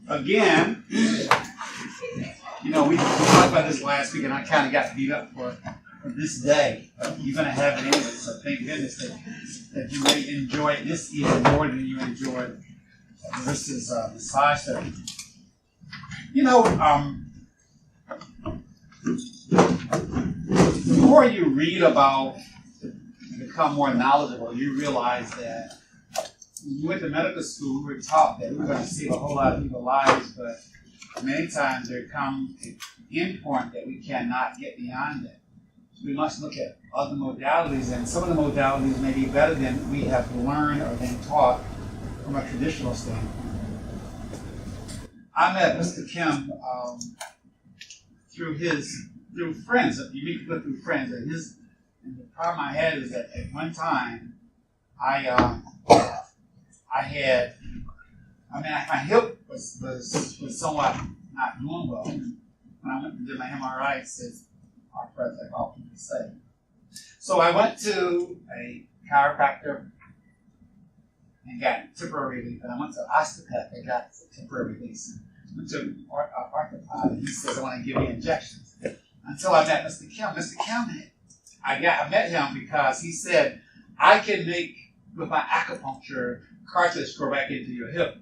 Again, we talked about this last week, and I kind of got beat up for this day. You're going to have it anyway, so thank goodness that you may enjoy this even more than you enjoyed versus massage therapy. The more you read about and become more knowledgeable, you realize that when we went to medical school, we were taught that we were going to save a whole lot of people's lives, but many times there comes an endpoint that we cannot get beyond that. So we must look at other modalities, and some of the modalities may be better than we have learned or been taught from a traditional standpoint. I met Mr. Kim through friends. You meet people through friends, and the problem I had is that at one time my hip was somewhat not doing well. When I went to do my MRI, it says arthritis, like all people say. So I went to a chiropractor and got temporary relief, and I went to an osteopath and got temporary relief. I went to an orthopod, and he says, I want to give you injections. Until I met Mr. Kim. Mr. Kim, I met him because he said, I can make, with my acupuncture, cartilage grow back into your hip.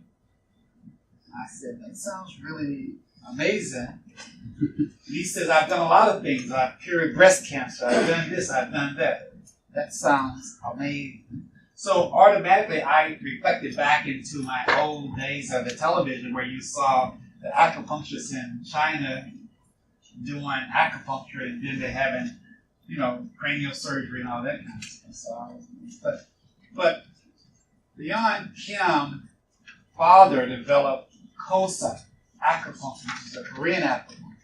I said, that sounds really amazing. He says, I've done a lot of things. I've cured breast cancer. I've done this. I've done that. That sounds amazing. So automatically, I reflected back into my old days of the television where you saw the acupuncturists in China doing acupuncture, and then they're having, cranial surgery and all that kind of stuff. So, but beyond Kim, father developed KOSA acupuncture, which is a Korean acupuncture.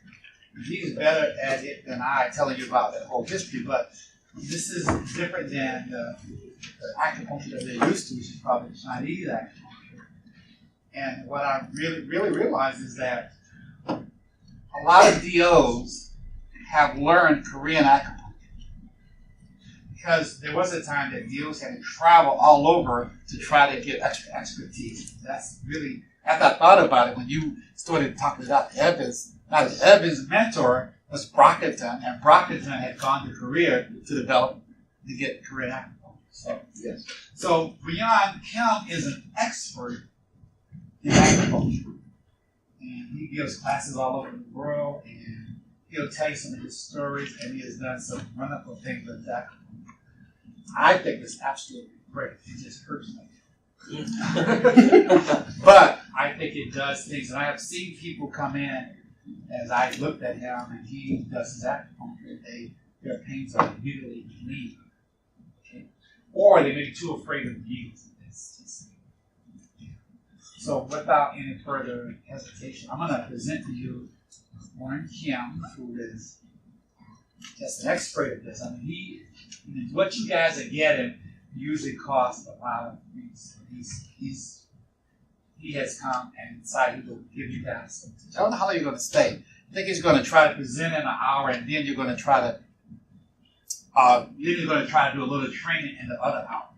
He's better at it than I, telling you about that whole history, but this is different than the acupuncture that they're used to, which is probably Chinese acupuncture. And what I really realized is that a lot of DOs have learned Korean acupuncture because there was a time that DOs had to travel all over to try to get extra expertise. That's really, after I thought about it, when you started talking to Dr. Evans, Dr. Evans' mentor was Brockington, and Brockington had gone to Korea to get Korean acupuncture. So, yes. So, Brian Kim is an expert in acupuncture. And he gives classes all over the world, and he'll tell you some of his stories, and he has done some wonderful things with that. I think it's absolutely great. It just hurts me. But I think it does things, and I have seen people come in as I looked at him, and he does his acupuncture, their pains are immediately relieved. Okay? Or they may be too afraid of needles. So without any further hesitation, I'm going to present to you Warren Kim, who is just an expert at this. I mean, what you guys are getting usually costs a lot of things. He has come and decided he will give you guys some. I don't know how long you're going to stay. I think he's going to try to present in an hour, and then you're going to try to do a little training in the other hour.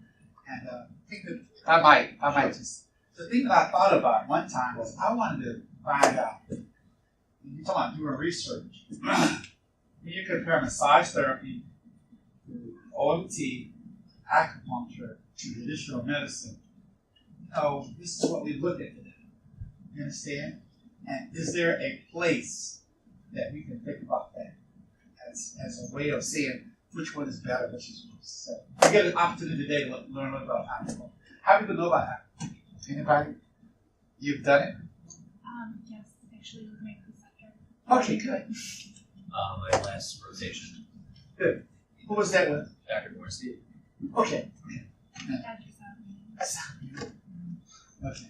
And I think that I might just. The thing that I thought about one time was I wanted to find out. You're talking about doing research. When you compare massage therapy to OMT, acupuncture, to traditional medicine, this is what we look at today. You understand? And is there a place that we can think about that as a way of seeing which one is better, which is worse? So we get an opportunity today to learn about acupuncture. How do people know about acupuncture? Anybody? You've done it? Yes, actually with my preceptor. Okay, good. My last rotation. Good. Who was that with? Dr. Morrissey. Okay. Dr. Okay.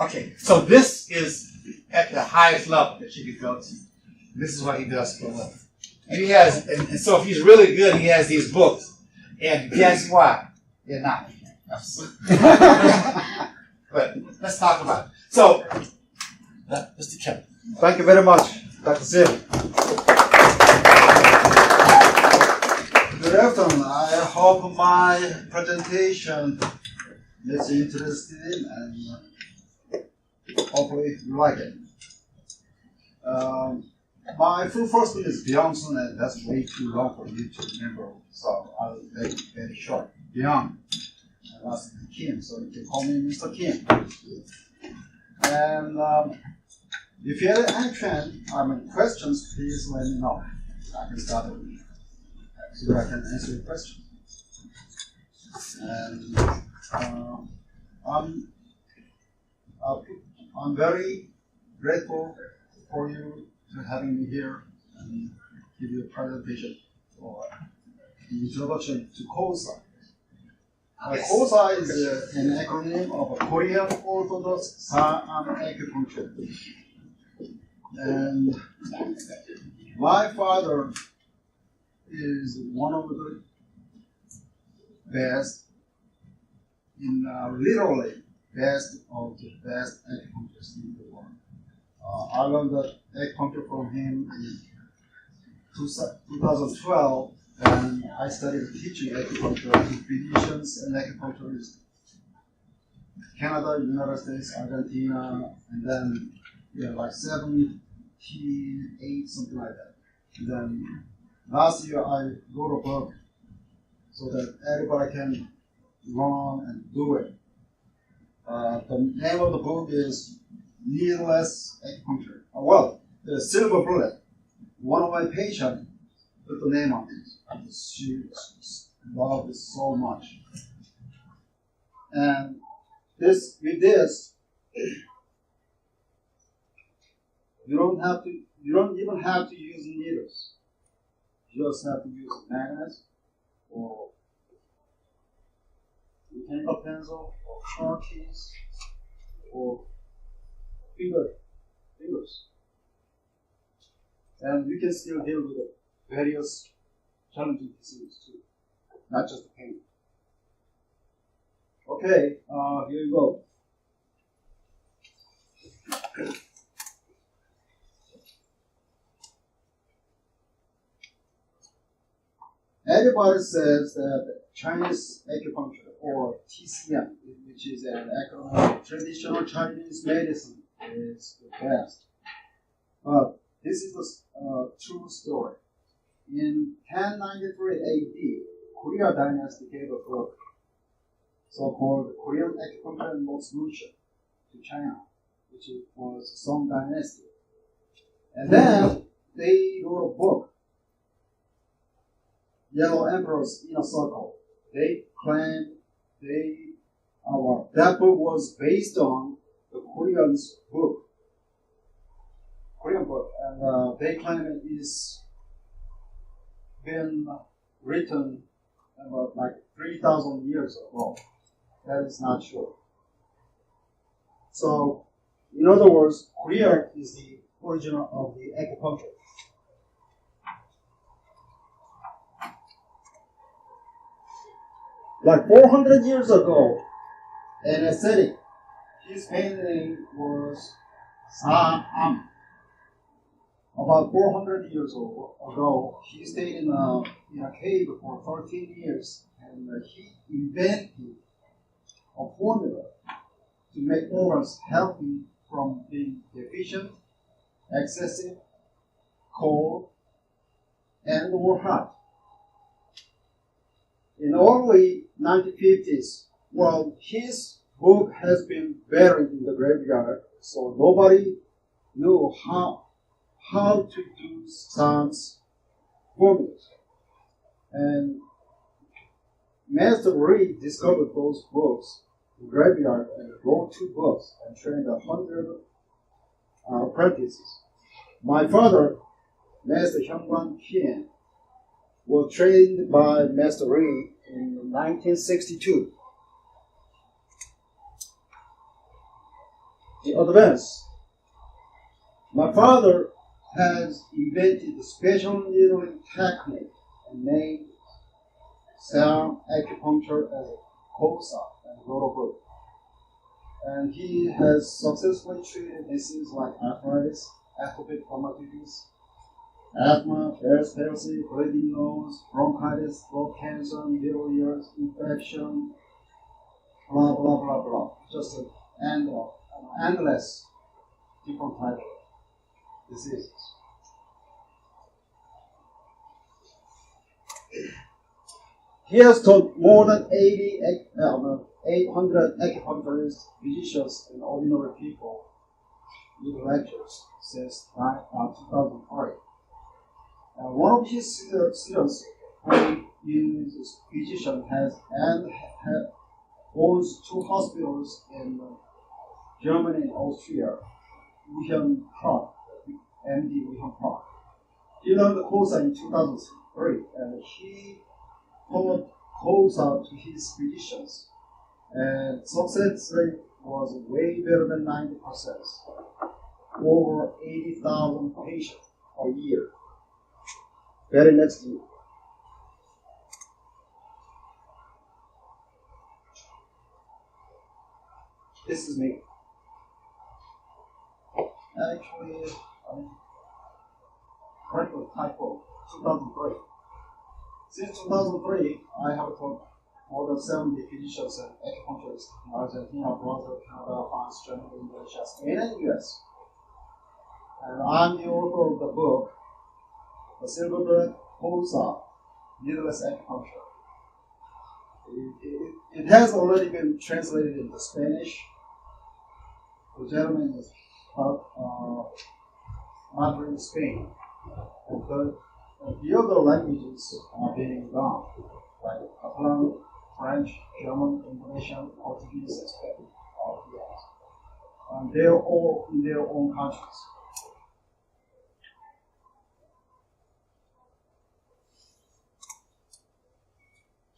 Okay. So this is at the highest level that you could go to. This is what he does for a living. And he has, and so if he's really good, he has these books. And guess what? They're not. But let's talk about it. So, Mr. Kim. Thank you very much, Dr. Sealey. Good afternoon. I hope my presentation is interesting and hopefully you like it. My full first name is Byung-sun, and that's way too long for you to remember, so I'll make it very short. Byung. And last name is Kim, so you can call me Mr. Kim. And if you have any questions, please let me know. I can start it so I can answer your question. And I'm very grateful for you to having me here and give you a presentation or the introduction to KOSA. KOSA is an acronym of Korean Orthodox Acupuncture. And my father is one of the best, literally best of the best acupuncturists in the world. I learned that acupuncture from him in 2012, and I started teaching acupuncture to physicians and acupuncturists. Canada, United States, Argentina, and then like 78, something like that. And then last year I wrote a book so that everybody can learn and do it. The name of the book is Needleless Acupuncture. Well, the silver bullet. One of my patients put the name on it. She loved it so much. And with this, you don't even have to use needles. You just have to use magnets or mechanical pencil or car keys or fingers. And you can still deal with the various challenging diseases too, not just the pain. Okay, here you go. Everybody says that Chinese acupuncture, or TCM, which is an acronym of traditional Chinese medicine, is the best. But this is the true story. In 1093 AD, Korea dynasty gave a book, so-called Korean Acupuncture and Solution, to China, which was Song Dynasty. And then they wrote a book, Yellow Emperor's Inner Circle. They claimed that book was based on the Korean book, and they claim it is been written about like 3,000 years ago. That is not true. So, in other words, Korea is the origin of the acupuncture. Like 400 years ago, an ascetic, his pain name was Sa-am. About 400 years ago, he stayed in a cave for 13 years, and he invented a formula to make organs healthy from being deficient, excessive, cold, and or hot. In early 1950s, well, his book has been buried in the graveyard, so nobody knew how to do some formulas. And Master Reed discovered those books in the graveyard and wrote 2 books and trained 100 apprentices. My father, Master Hyungwan Kim, was trained by Master Reed in 1962. The advance. My father has invented a special needling technique and named Sound Acupuncture as KOSA and wrote a book. And he has successfully treated diseases like arthritis, atopic dermatitis, asthma, Barrett's palsy, bleeding nose, bronchitis, throat cancer, middle ears, infection, blah, blah, blah, blah. Just an endless different types of diseases. He has taught more than 800 acupuncturists, physicians, and ordinary people in lectures since 2003. One of his students, who is a physician, owns 2 hospitals in Germany and Austria. Wilhelm Clark, MD Wilhelm Clark. He learned the KOSA in 2003, and he taught KOSA to his physicians, and success rate was way better than 90%. Over 80,000 patients a year. Very next year. This is me. Actually, correctly typo, 2003. Since 2003, I have taught more than 70 physicians and acupuncturists in Argentina, Brazil, Canada, France, Germany, Indonesia, Spain, and US. And I'm the author of the book, The Silverbird KOSA, Needless Acupuncture. It has already been translated into Spanish. The gentleman is Madrid, Spain. And the other languages are being done, like Catalan, French, German, Indonesian, Portuguese, and Spanish. And they're all in their own countries.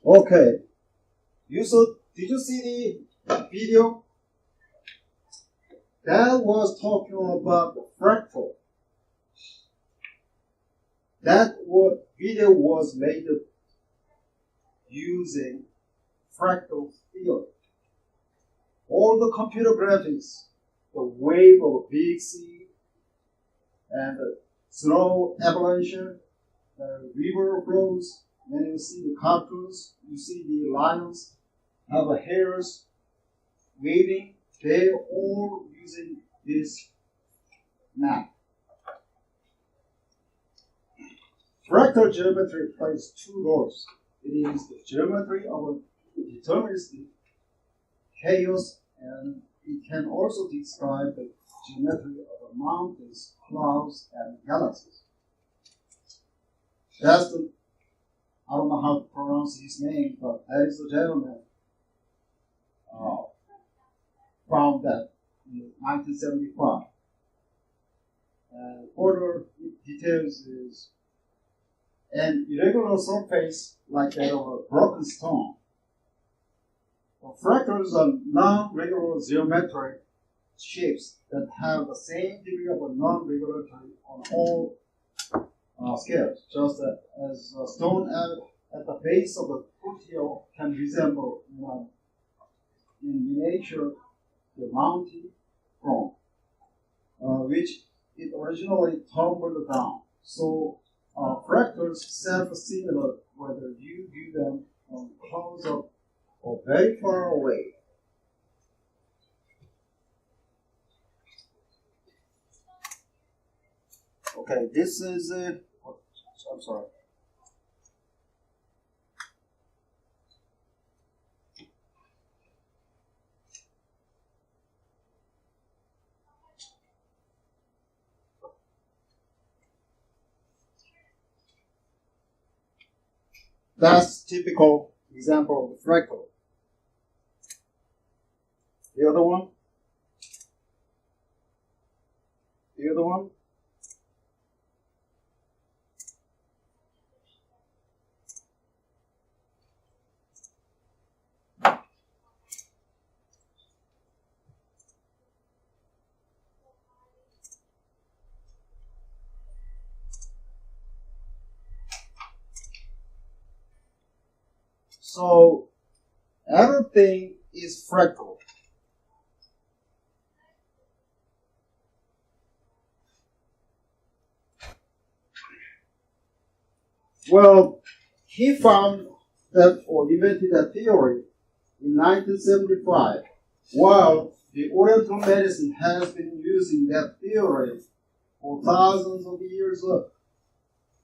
Okay. Did you see the video? That was talking about the fractal. That video was made using fractal theory. All the computer graphics, the wave of a big sea, and the snow avalanche, the river flows. When you see the cartoons, you see the lions have hairs waving. They're all using this map. Fractal geometry plays 2 roles. It is the geometry of deterministic chaos, and it can also describe the geometry of mountains, clouds, and galaxies. I don't know how to pronounce his name, but that is the gentleman found that in 1975. And further details is an irregular surface like that of a broken stone. Fractals are non-regular geometric shapes that have the same degree of non-regularity on all scales, just as a stone at the base of a foothill can resemble in miniature the mountain from which it originally tumbled down. So fractals self-similar whether you view them close up or very far away. Okay, this is I'm sorry. That's typical example of the fractal. The other one? The other one? So everything is fractal. Well, he found that or invented that theory in 1975 while the Oriental medicine has been using that theory for thousands of years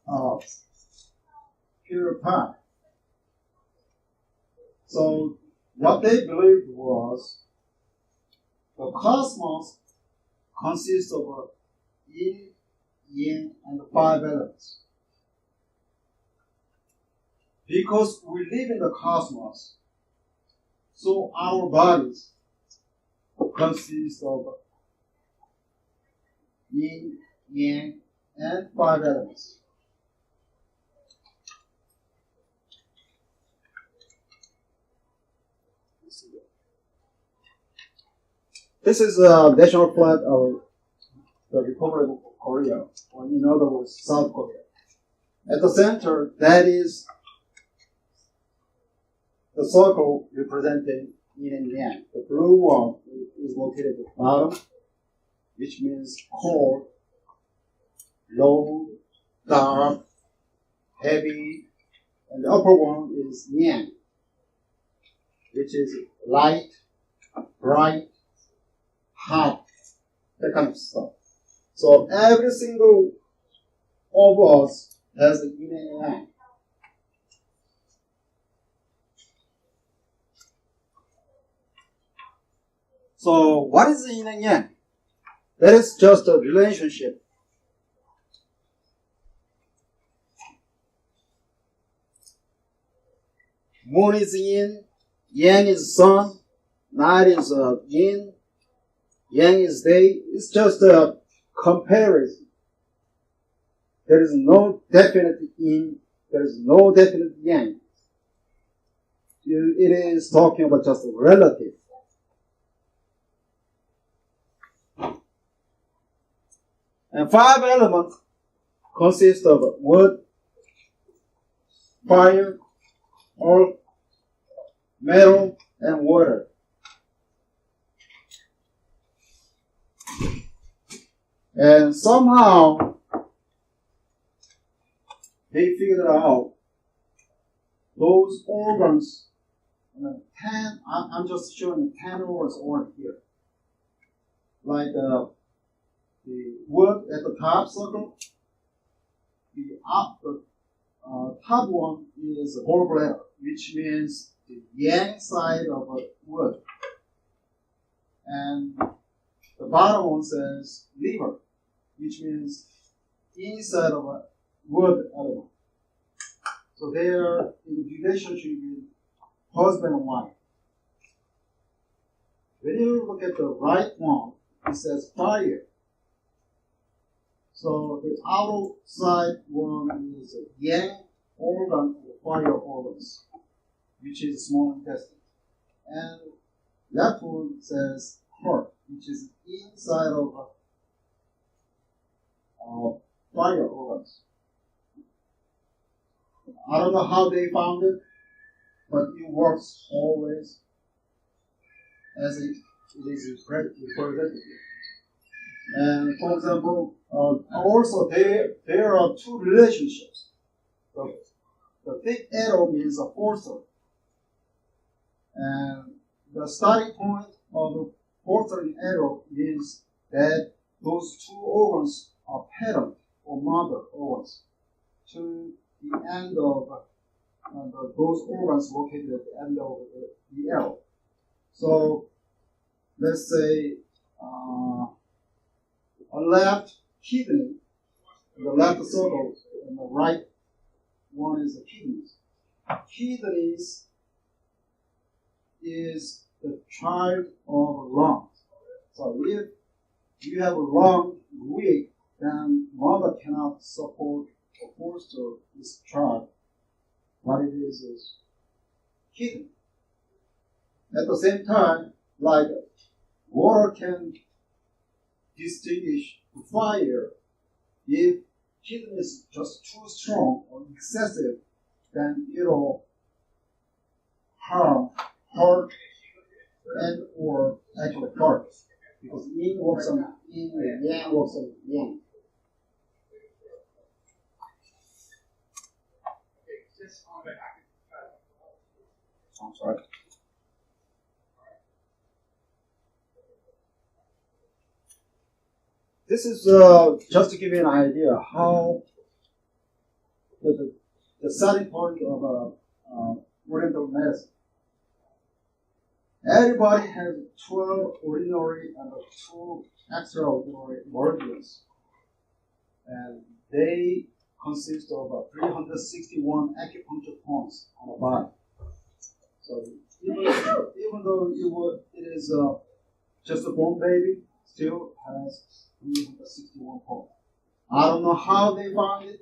of period of time. So what they believed was the cosmos consists of yin, yang, and 5 elements. Because we live in the cosmos, so our bodies consist of yin, yang, and 5 elements. This is a national flag of the Republic of Korea, or in other words, South Korea. At the center, that is the circle representing yin and yang. The blue one is located at the bottom, which means cold, low, dark, heavy, and the upper one is yang, which is light, bright, hot, that kind of stuff. So every single of us has a yin and yang. So what is the yin and yang? That is just a relationship. Moon is yin, yang is sun, night is yin, yang is day. It's just a comparison. There is no definite yin, there is no definite yang. It is talking about just a relative. And 5 elements consist of wood, fire, earth, metal, and water. And somehow they figured out those organs. 10. I'm just showing 10 organs over here. Like the wood at the top circle. The top one is gallbladder, which means the yang side of a wood. And the bottom one says liver, which means inside of a wood element. So they are in relationship with husband and wife. When you look at the right one, it says fire. So the outside one is a yang organ or fire organs, which is small intestine. And that one says heart, which is inside of fire organs. I don't know how they found it, but it works always as it is represented. And for example, also there are 2 relationships. The thick arrow means a forcer, and the starting point of the forcing arrow means that those 2 organs are parent or mother organs to the end of those organs located at the end of the arrow. So let's say a left kidney, the left circle, and the right one is the kidneys. Kidneys is the child of lungs. So if you have a lung weak, then mother cannot support or foster this child. What it is kidney. At the same time, like water can distinguish fire. If kidney is just too strong or excessive, then it'll harm heart and or actually heart, because yin works on yin and yang works on yang. I'm sorry. this is just to give you an idea how the starting point of Oriental medicine. Everybody has 12 ordinary and 2 extraordinary meridians, and they consist of 361 acupuncture points on the body. So even though it is just a born baby, still has 361 points. I don't know how they found it.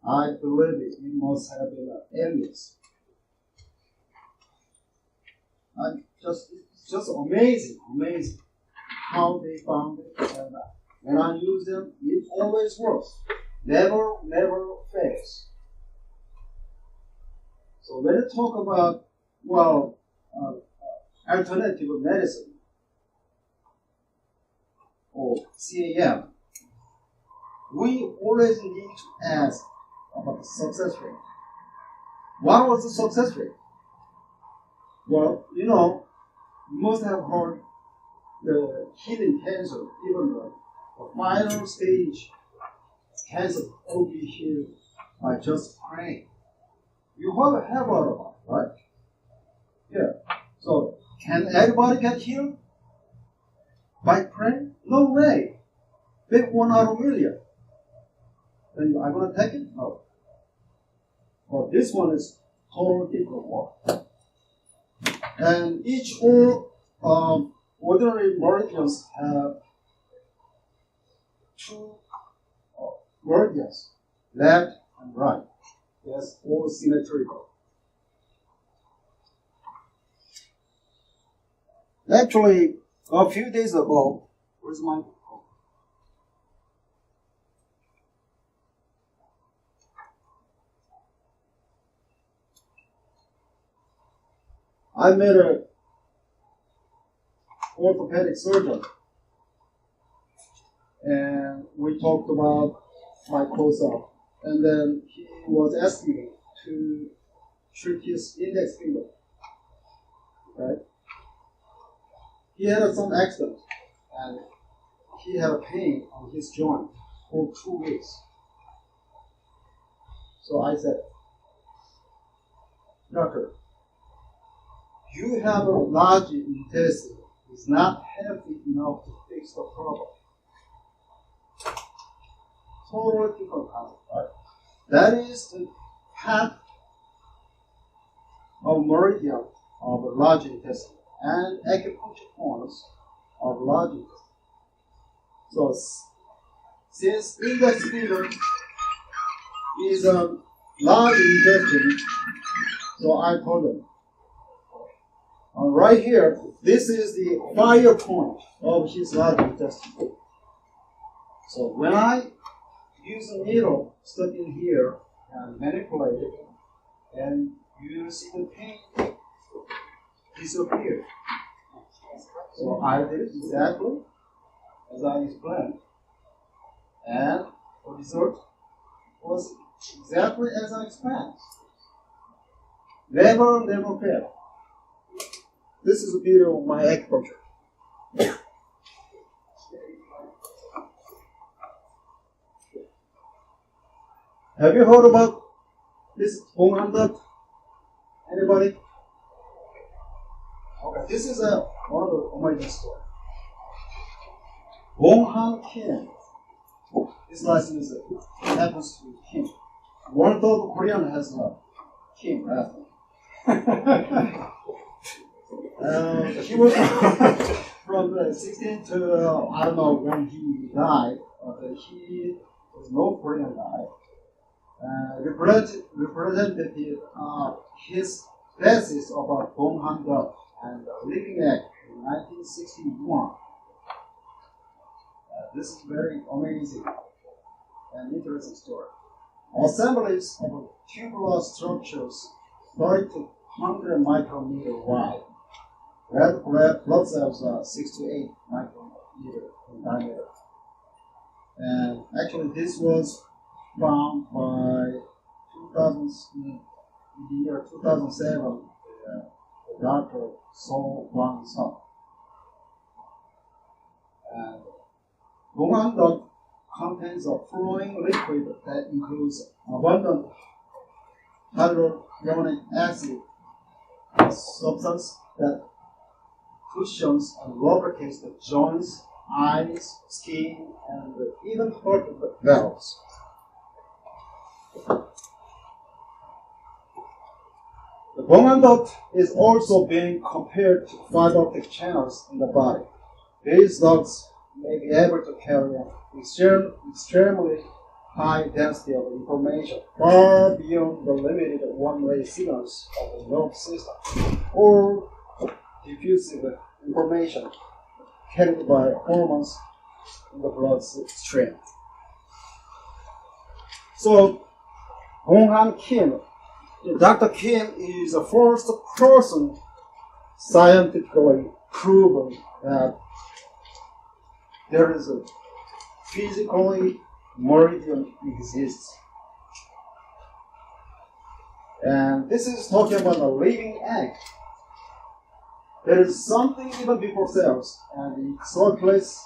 I believe it must have been aliens. It's just amazing how they found it. And when I use them, it always works. Never fails. So when you talk about, alternative medicine, or CAM, we always need to ask about the success rate. What was the success rate? Well, you must have heard the hidden cancer, even the final stage cancer will be healed by just praying. You have heard about it, right? Yeah. So, can everybody get healed by praying? No way. Maybe 1 out of a million. Then I'm going to take it? No. Well, this one is totally different one. And all ordinary meridians have 2 meridians, left and right. Yes, all symmetrical. Actually, a few days ago, where's my phone? I met an orthopedic surgeon, and we talked about my KOSA, and then he was asking me to treat his index finger. Right? He had some accident, and he had a pain on his joint for 2 weeks. So I said, Doctor, you have a large intestine. It's not healthy enough to fix the problem. Totally different concept, right? That is the path of meridian of the large intestine and acupuncture points of large intestine. So, since index finger is a large intestine, so I told them, right here, this is the fire point of his large intestine. So when I use a needle stuck in here and manipulate it, and you see the pain disappear. So I did it exactly as I explained, and the result was exactly as I explained. Never fail. This is a video of my acupuncture. Have you heard about this Honghan duct? Anybody? Okay, this is one of the amazing stories. Honghan King. This last name happens to be King. 1/3 Korean has a King, right? He was from 16 to, I don't know when he died, but he was no Korean guy. Represented his thesis about Honghan duct and living egg in 1961. This is very amazing and interesting story. Assemblies of tubular structures 30 to 100 micrometer wide. Red blood cells are 6 to 8 micrometer in diameter. And actually this was found by in the year 2007, Dr. So Wang Sung. And Bonghan duct contains a flowing liquid that includes abundant hyaluronic acid, a substance that cushions and lubricates the joints, eyes, skin, and even heart valves. The Bonghan duct is also being compared to fiber optic channels in the body. These ducts may be able to carry an extremely high density of information far beyond the limited one-way signals of the nerve system, or diffusive information carried by hormones in the bloodstream. So, Bonghan Kim, Dr. Kim is the first person scientifically proven that there is a physically meridian exists. And this is talking about a living egg. There is something even before cells, and it circulates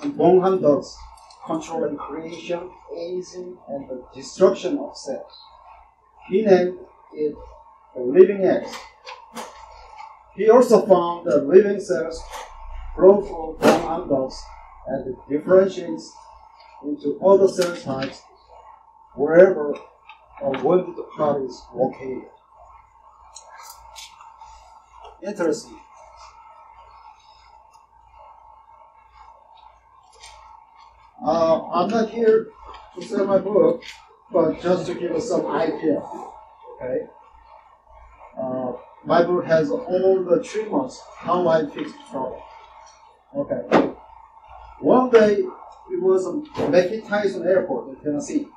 in Bonghan ducts, controlling creation, aging, and the destruction of cells. He named it the living egg. He also found that living cells grow through Bonghan ducts and it differentiates into other cell types wherever a wounded part is located. Interesting. I'm not here to sell my book, but just to give us some idea. Okay. My book has all the treatments, how I fixed trouble. Okay. One day, it was at Mackie Tyson Airport in Tennessee.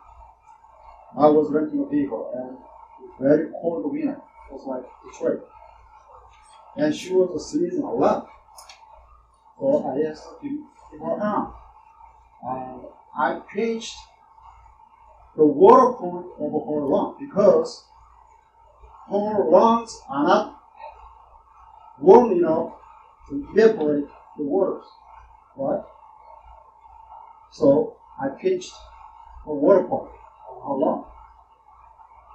I was renting a vehicle, and very cold winter. It was like Detroit. And she was sneezing a lot. So I asked her to give her arm. And I pinched the water point over her lung because her lungs are not warm enough to evaporate the waters, right? So I pinched her water point over her lung.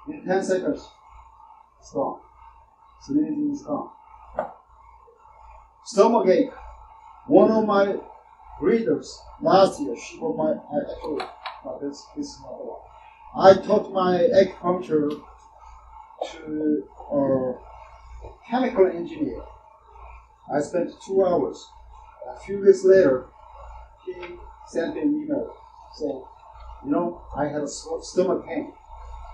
In 10 seconds, it's gone. Sneezing is gone. Stomachache. One of my readers last year, she got my this is not the one. I taught my acupuncture to a chemical engineer. I spent 2 hours. A few weeks later, he sent me an email saying, I had a stomach pain,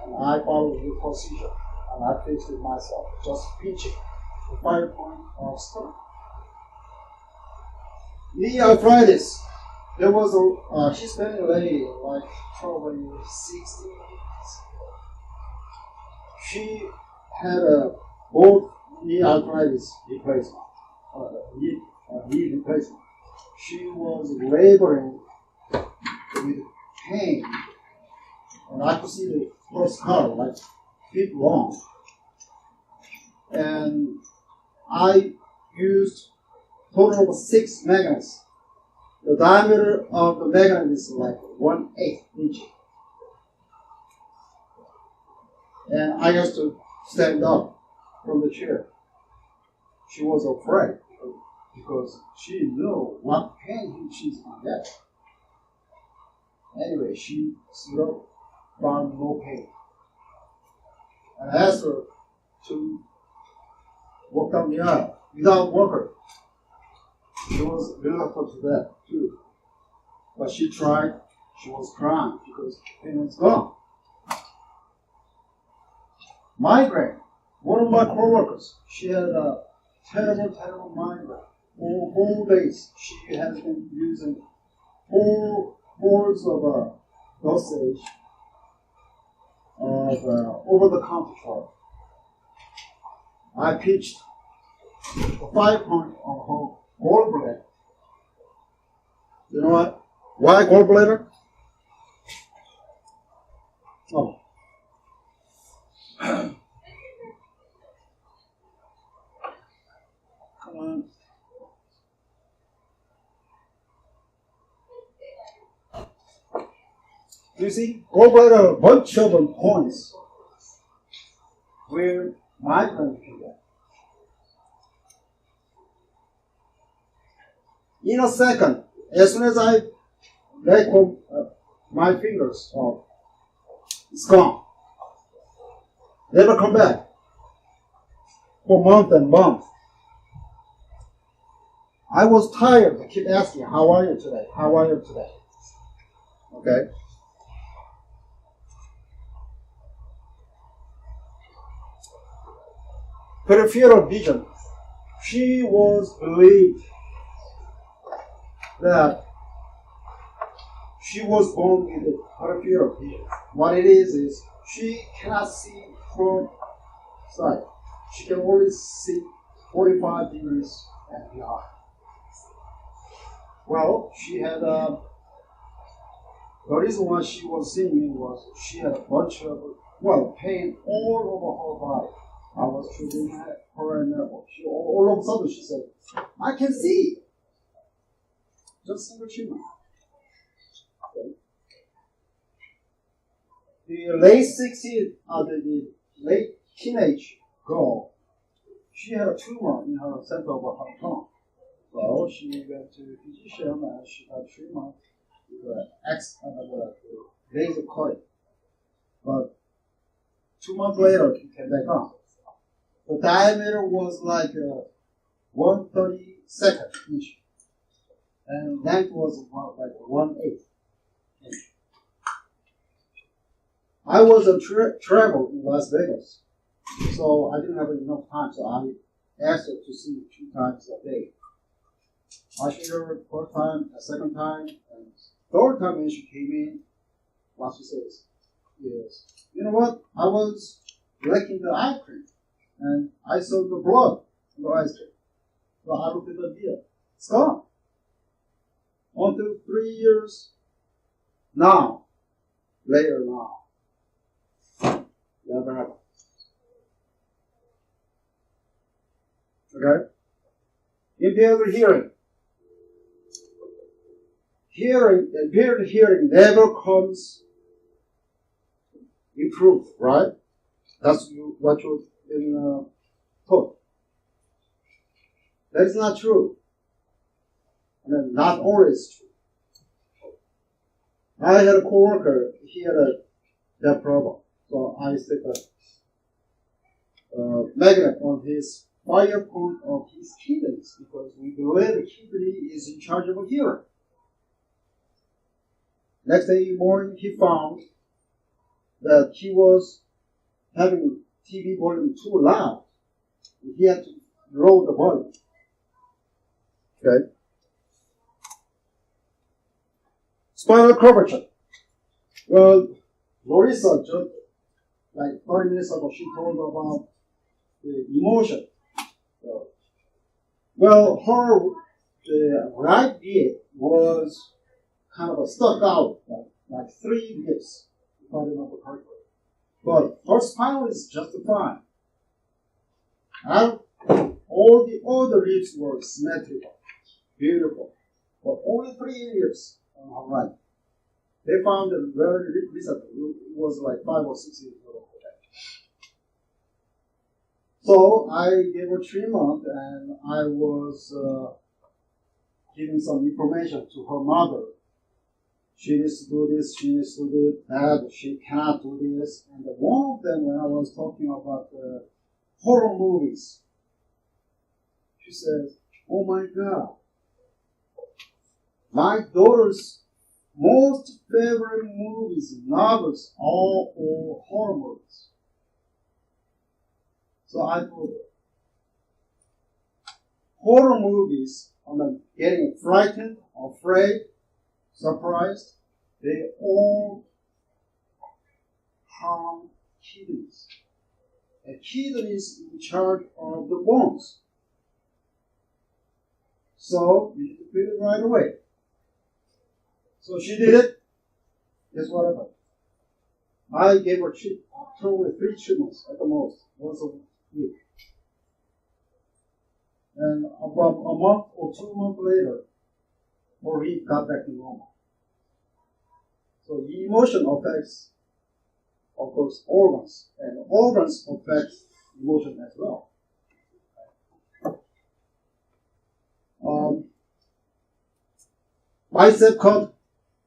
and I followed the procedure, and I fixed it myself, just pinching the 5 point of stomach. Knee arthritis. There was a Hispanic lady, like probably 60. She had both knee arthritis replacement, knee replacement. She was laboring with pain, and I could see her scar like feet long. And I used total of 6 magnets. The diameter of the magnet is like 1/8 inch. And I used to stand up from the chair. She was afraid because she knew what pain she's going to get. Anyway, she stood up, found no pain. And I asked her to walk down the aisle without a walker. She was reluctant to that too. But she tried, she was crying because the pain was gone. Migraine. One of my coworkers, she had a terrible migraine. For whole days, she has been using 4 boards of dosage of over-the-counter drug. I pitched the 5 point on her gallbladder. You know what? Why gallbladder? Oh. Come on. You see, gallbladder, a bunch of points where migraine can get. In a second, as soon as I let go my fingers off, it's gone. Never come back for months and months. I was tired. I keep asking, how are you today? How are you today? Okay? Peripheral vision. She was believed that she was born with a peripheral vision. What it is she cannot see from side. She can only see 45 degrees and beyond. Well, she had the reason why she was seeing me was she had a bunch of, pain all over her body. I was treating her and all of a sudden she said, I can see. Just single tumor. Okay. The late 60s, the late teenage girl, she had a tumor in her center of her tongue. So she went to physician and she got treatment with the laser cutting. But 2 months later, it came back on. The diameter was like 1/32 inch, and length was about like 1/8 inch. I was on travel in Las Vegas, so I didn't have enough time. So I asked her to see 2 times a day. I seen her first time, a second time, and third time when she came in, what she says is, you know what? I was licking the ice cream, and I saw the blood in the ice cream. So I looked at the deal. It's gone. Until 3 years now, later now. Never happened. Okay? Impaired hearing. Impaired hearing never comes improved, right? That's what you've been taught. That is not true. I mean, not always true. I had a coworker, he had that problem. So I stick a magnet on his fire point of his kidneys because we believe the kidney is in charge of hearing. Next day morning, he found that he was having TV volume too loud. He had to lower the volume. Okay. Spinal curvature. Well, Larissa just like 30 minutes ago, she told about the emotion. Her right ear was kind of stuck out, like 3 ribs, if I remember correctly. But her spinal is just fine. And all the other ribs were symmetrical, beautiful. But only 3 ribs on her right. They found it very recently. It was like 5 or 6 years ago. So I gave her treatment, and I was giving some information to her mother. She needs to do this, she needs to do that, she cannot do this. And one of them, when I was talking about horror movies, she says, oh my God, my daughter's most favorite movies, novels, are all horror movies. So I told her, horror movies, I'm not getting frightened, afraid, surprised, they all harm kidneys. And kidneys in charge of the bones. So you need to quit it right away. So she did it. Guess what happened? I gave her probably 3 treatments at the most, once a week. And about a month or 2 months later, her hip got back to normal. So So emotion affects, of course, organs, and organs affect emotion as well. Bicep cut.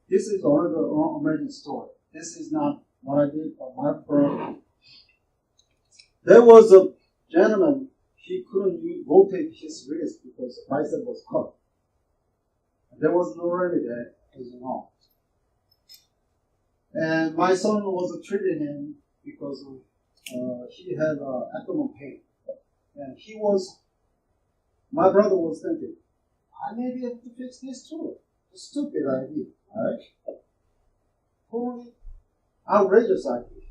This is another amazing story. This is not what I did on my firm. There was a gentleman, he couldn't rotate his wrist because the bicep was cut. There was no remedy, as you know. And my son was treating him because he had abdominal pain. And my brother was thinking, I may be able to fix this too. A stupid idea, alright? Totally outrageous idea.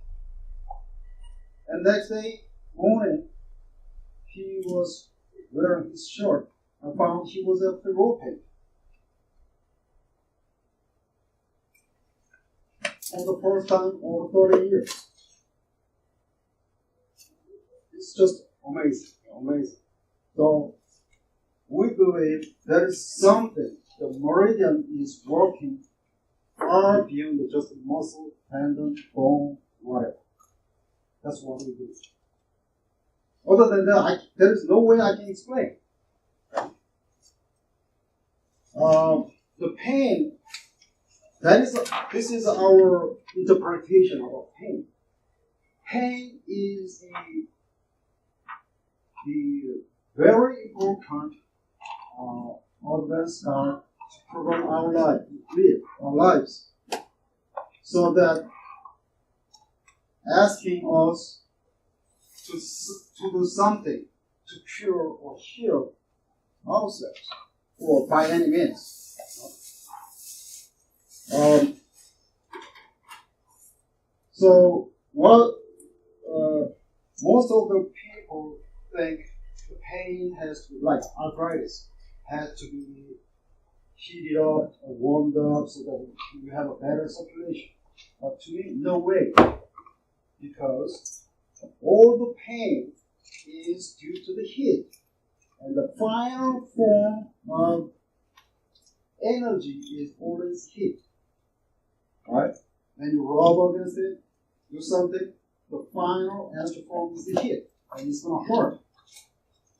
And next day morning, he was wearing his shirt. I found he was at the rotate. For the first time over 30 years. It's just amazing, amazing. So we believe there is something, the meridian is working far beyond just muscle, tendon, bone, whatever. That's what we do. Other than that, there is no way I can explain. The pain, this is our interpretation of pain. Pain is the very important advanced guide to program our lives. So that asking us to do something to cure or heal ourselves, or by any means. So what most of the people think the pain has to, like arthritis, has to be heated up or warmed up so that you have a better circulation. But to me, no way, because all the pain is due to the heat, and the final form of energy is always heat. Right? When you rub against it, do something, the final energy form is the heat, and it's going to hurt.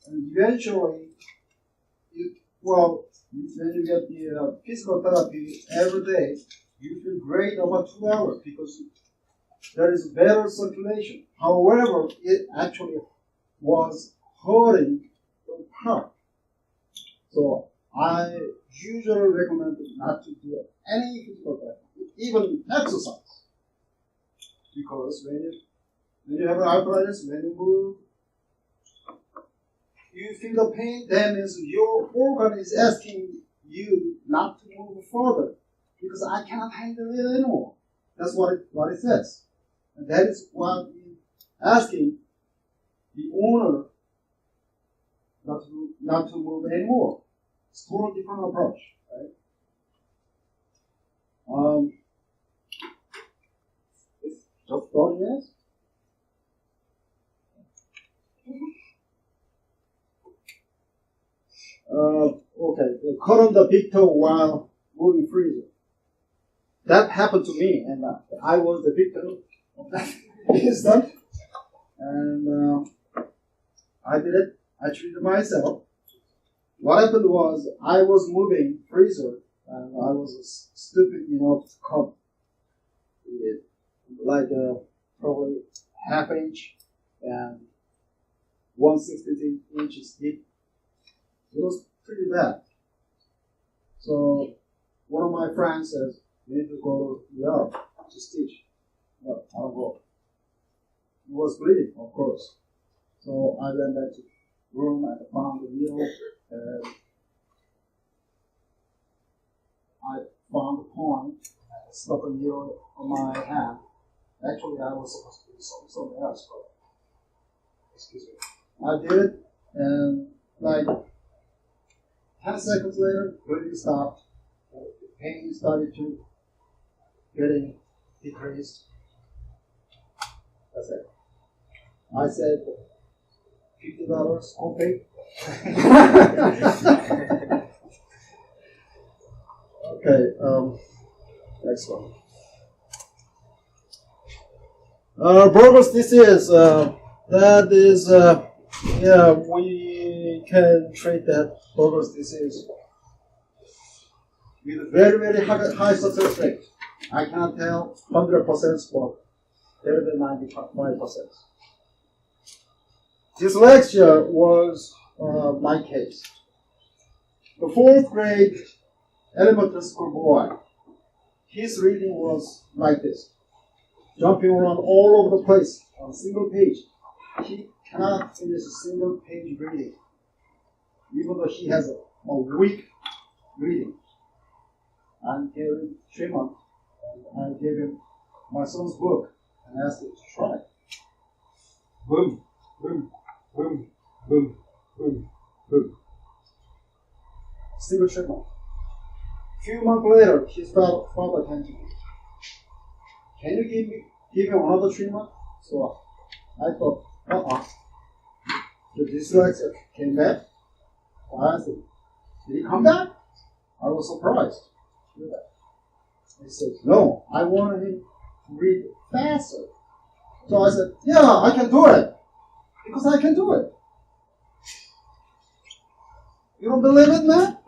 And eventually, when you get the physical therapy every day, you feel great about 2 hours because there is better circulation. However, it actually was hurting the heart. So I usually recommend not to do any physical therapy, even exercise. Because when you have arthritis, when you move, you feel the pain, that means your organ is asking you not to move further because I cannot handle it anymore. That's what it says. And that is what we're asking the owner not to move anymore. It's a totally different approach, right? It's just 30 minutes. Okay, cut on the big toe while moving freezer. That happened to me, and I was the victim of that incident. And I did it. I treated myself. What happened was I was moving freezer, and I was stupid enough to cut it like probably ½ inch and 1/16 inches deep. It was pretty bad. So one of my friends says, "You need to go to the ER to stitch." No, I don't go. It was bleeding, of course. So I went back to the room and I found the needle. And I found the point, stuck a needle on my hand. Actually, I was supposed to do something else, but excuse me. I did it, and like 10 seconds later, bleeding stopped. The pain started to getting decreased. That's it. I said $50 copay. Okay, next one. Burgers disease, that is, yeah, we can treat that Burgers disease with very, very high success rate. I cannot tell 100%, but better than 95%. Dyslexia was my case. The 4th grade elementary school boy, his reading was like this, jumping around all over the place on a single page. He cannot finish a single page reading, even though he has a weak reading. I gave him 3 months, and I gave him my son's book and asked him to try. Boom, boom, boom, boom, boom, boom. Single treatment. Few months later, his father came to me. Can you give him another treatment? So I thought, the dyslexia came back. I said, did he come back? I was surprised. He said, no, I wanted him to read faster. So I said, yeah, I can do it. Because I can do it. You don't believe it, man?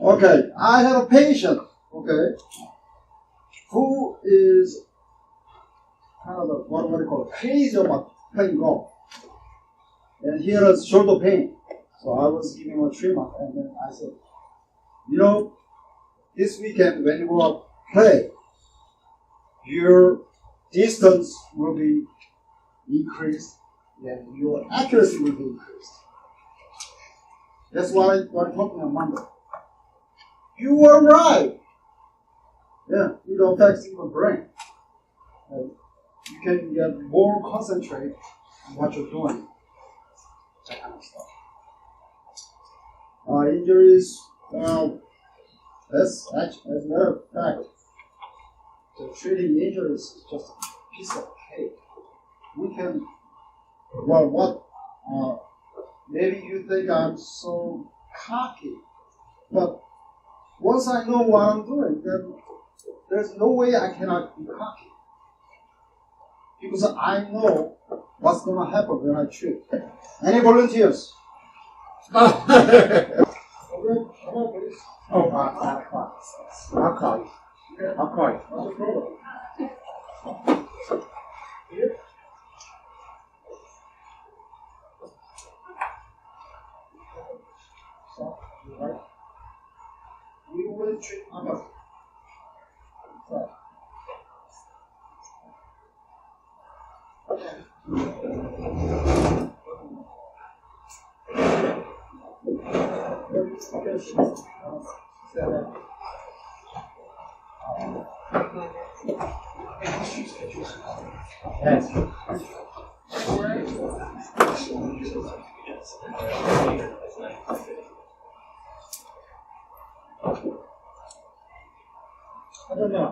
Okay, I have a patient, who is kind of what do you call it, crazy about playing golf. And he has shoulder pain. So I was giving him a treatment, and then I said, this weekend when you go out play, your distance will be increased, and your accuracy will be increased. That's what I'm talking on Monday. You were right. Yeah, it affects your brain. You can get more concentrate on what you're doing. That kind of stuff. Injuries, as a matter of fact, the treating injuries is just a piece of cake. We can, maybe you think I'm so cocky, but once I know what I'm doing, then there's no way I cannot be cocky. Because I know what's going to happen when I treat. Any volunteers? Okay, come on, please. Oh, I'll call you. I'll call you. What's the problem? Here? So, right? We will treat others. So. Yes. I don't know.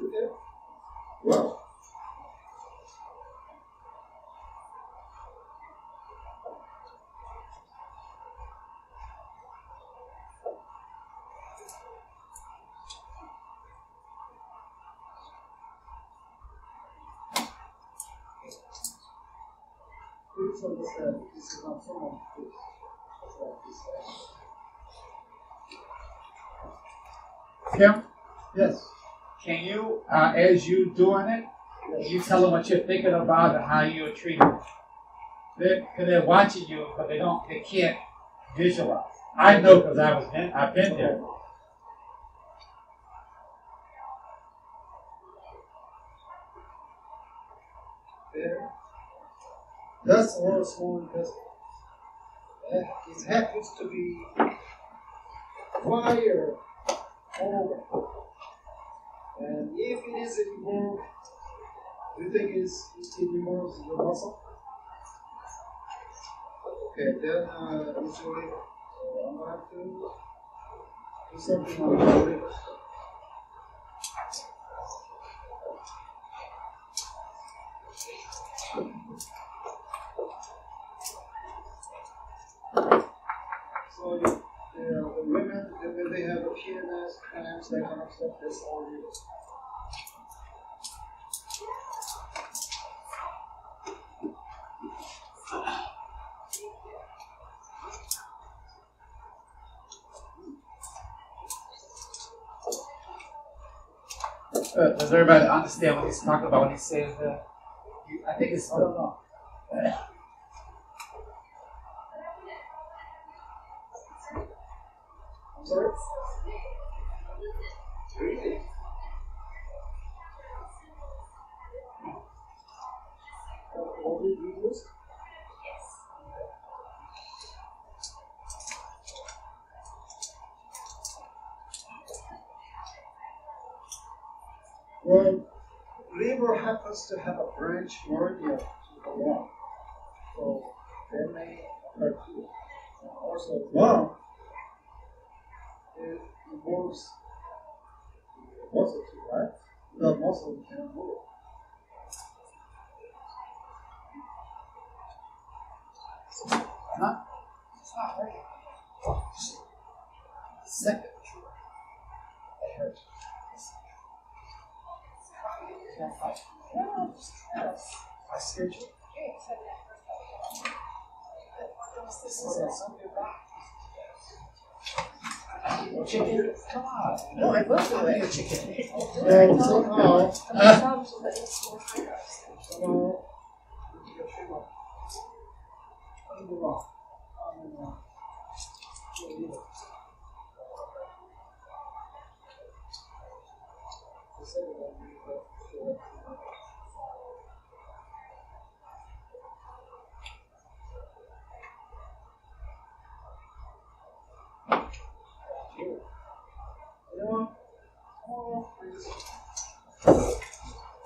Okay? Well. Please understand, this is not someone who is like this. Kim, Yes. can you, as you doing it, you tell them what you're thinking about and how you're treating it? They're watching you, but they can't visualize. I know because I've been there. There. That's our small intestine. It happens to be fire over. And if it is involved, do you think it involves your muscle? Okay, then usually I'm going to have to do something on the liver. So the women when they have a PMS, cramps, that kind of stuff, that's all you do. Does everybody understand what he's talking about when he says that? I think it's I don't know. I'm sorry? Really? All these videos? Well, liver happens to have a branch meridian to the lung, so they may affect you. And also, lung, it involves the muscle too, right? The muscle can move. Huh? It's not right. Second. It hurts. I scared you. Chicken. Come on. No, I love the way chicken. And somehow,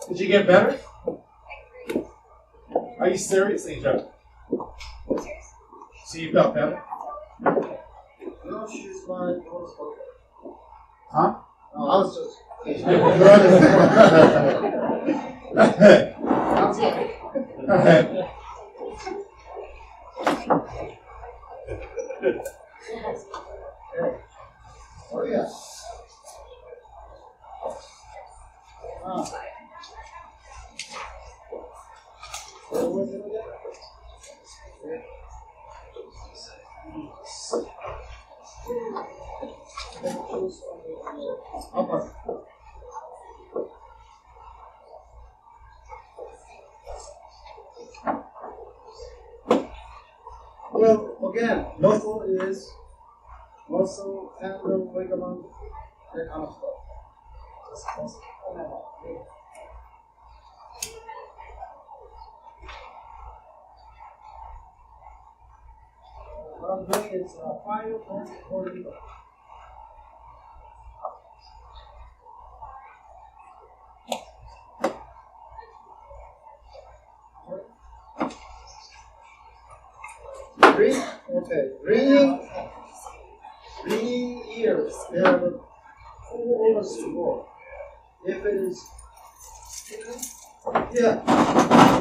Did you get better? Are you serious, Angel? So you felt better? no, she's my daughter's daughter. Huh? No, I was just. Oh, yeah. What was it again? Upper. Well, again, muscle is muscle, tendon, ligament, that kind of stuff. Just muscle. What I'm doing is 5.4 liters. Ringing ears, there are 4 organs to go. If it is, if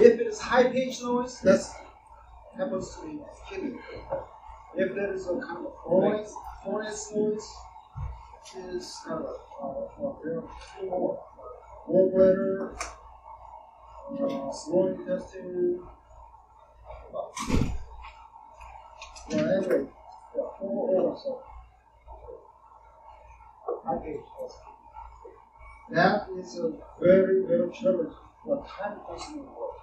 it is high pitch noise, that happens to be kidney. If there is a kind of foreign noise, it is kind of there are 2 more. Gallbladder, small intestine. Anyway, 4 organs. That is a very, very challenging, but time-consuming work.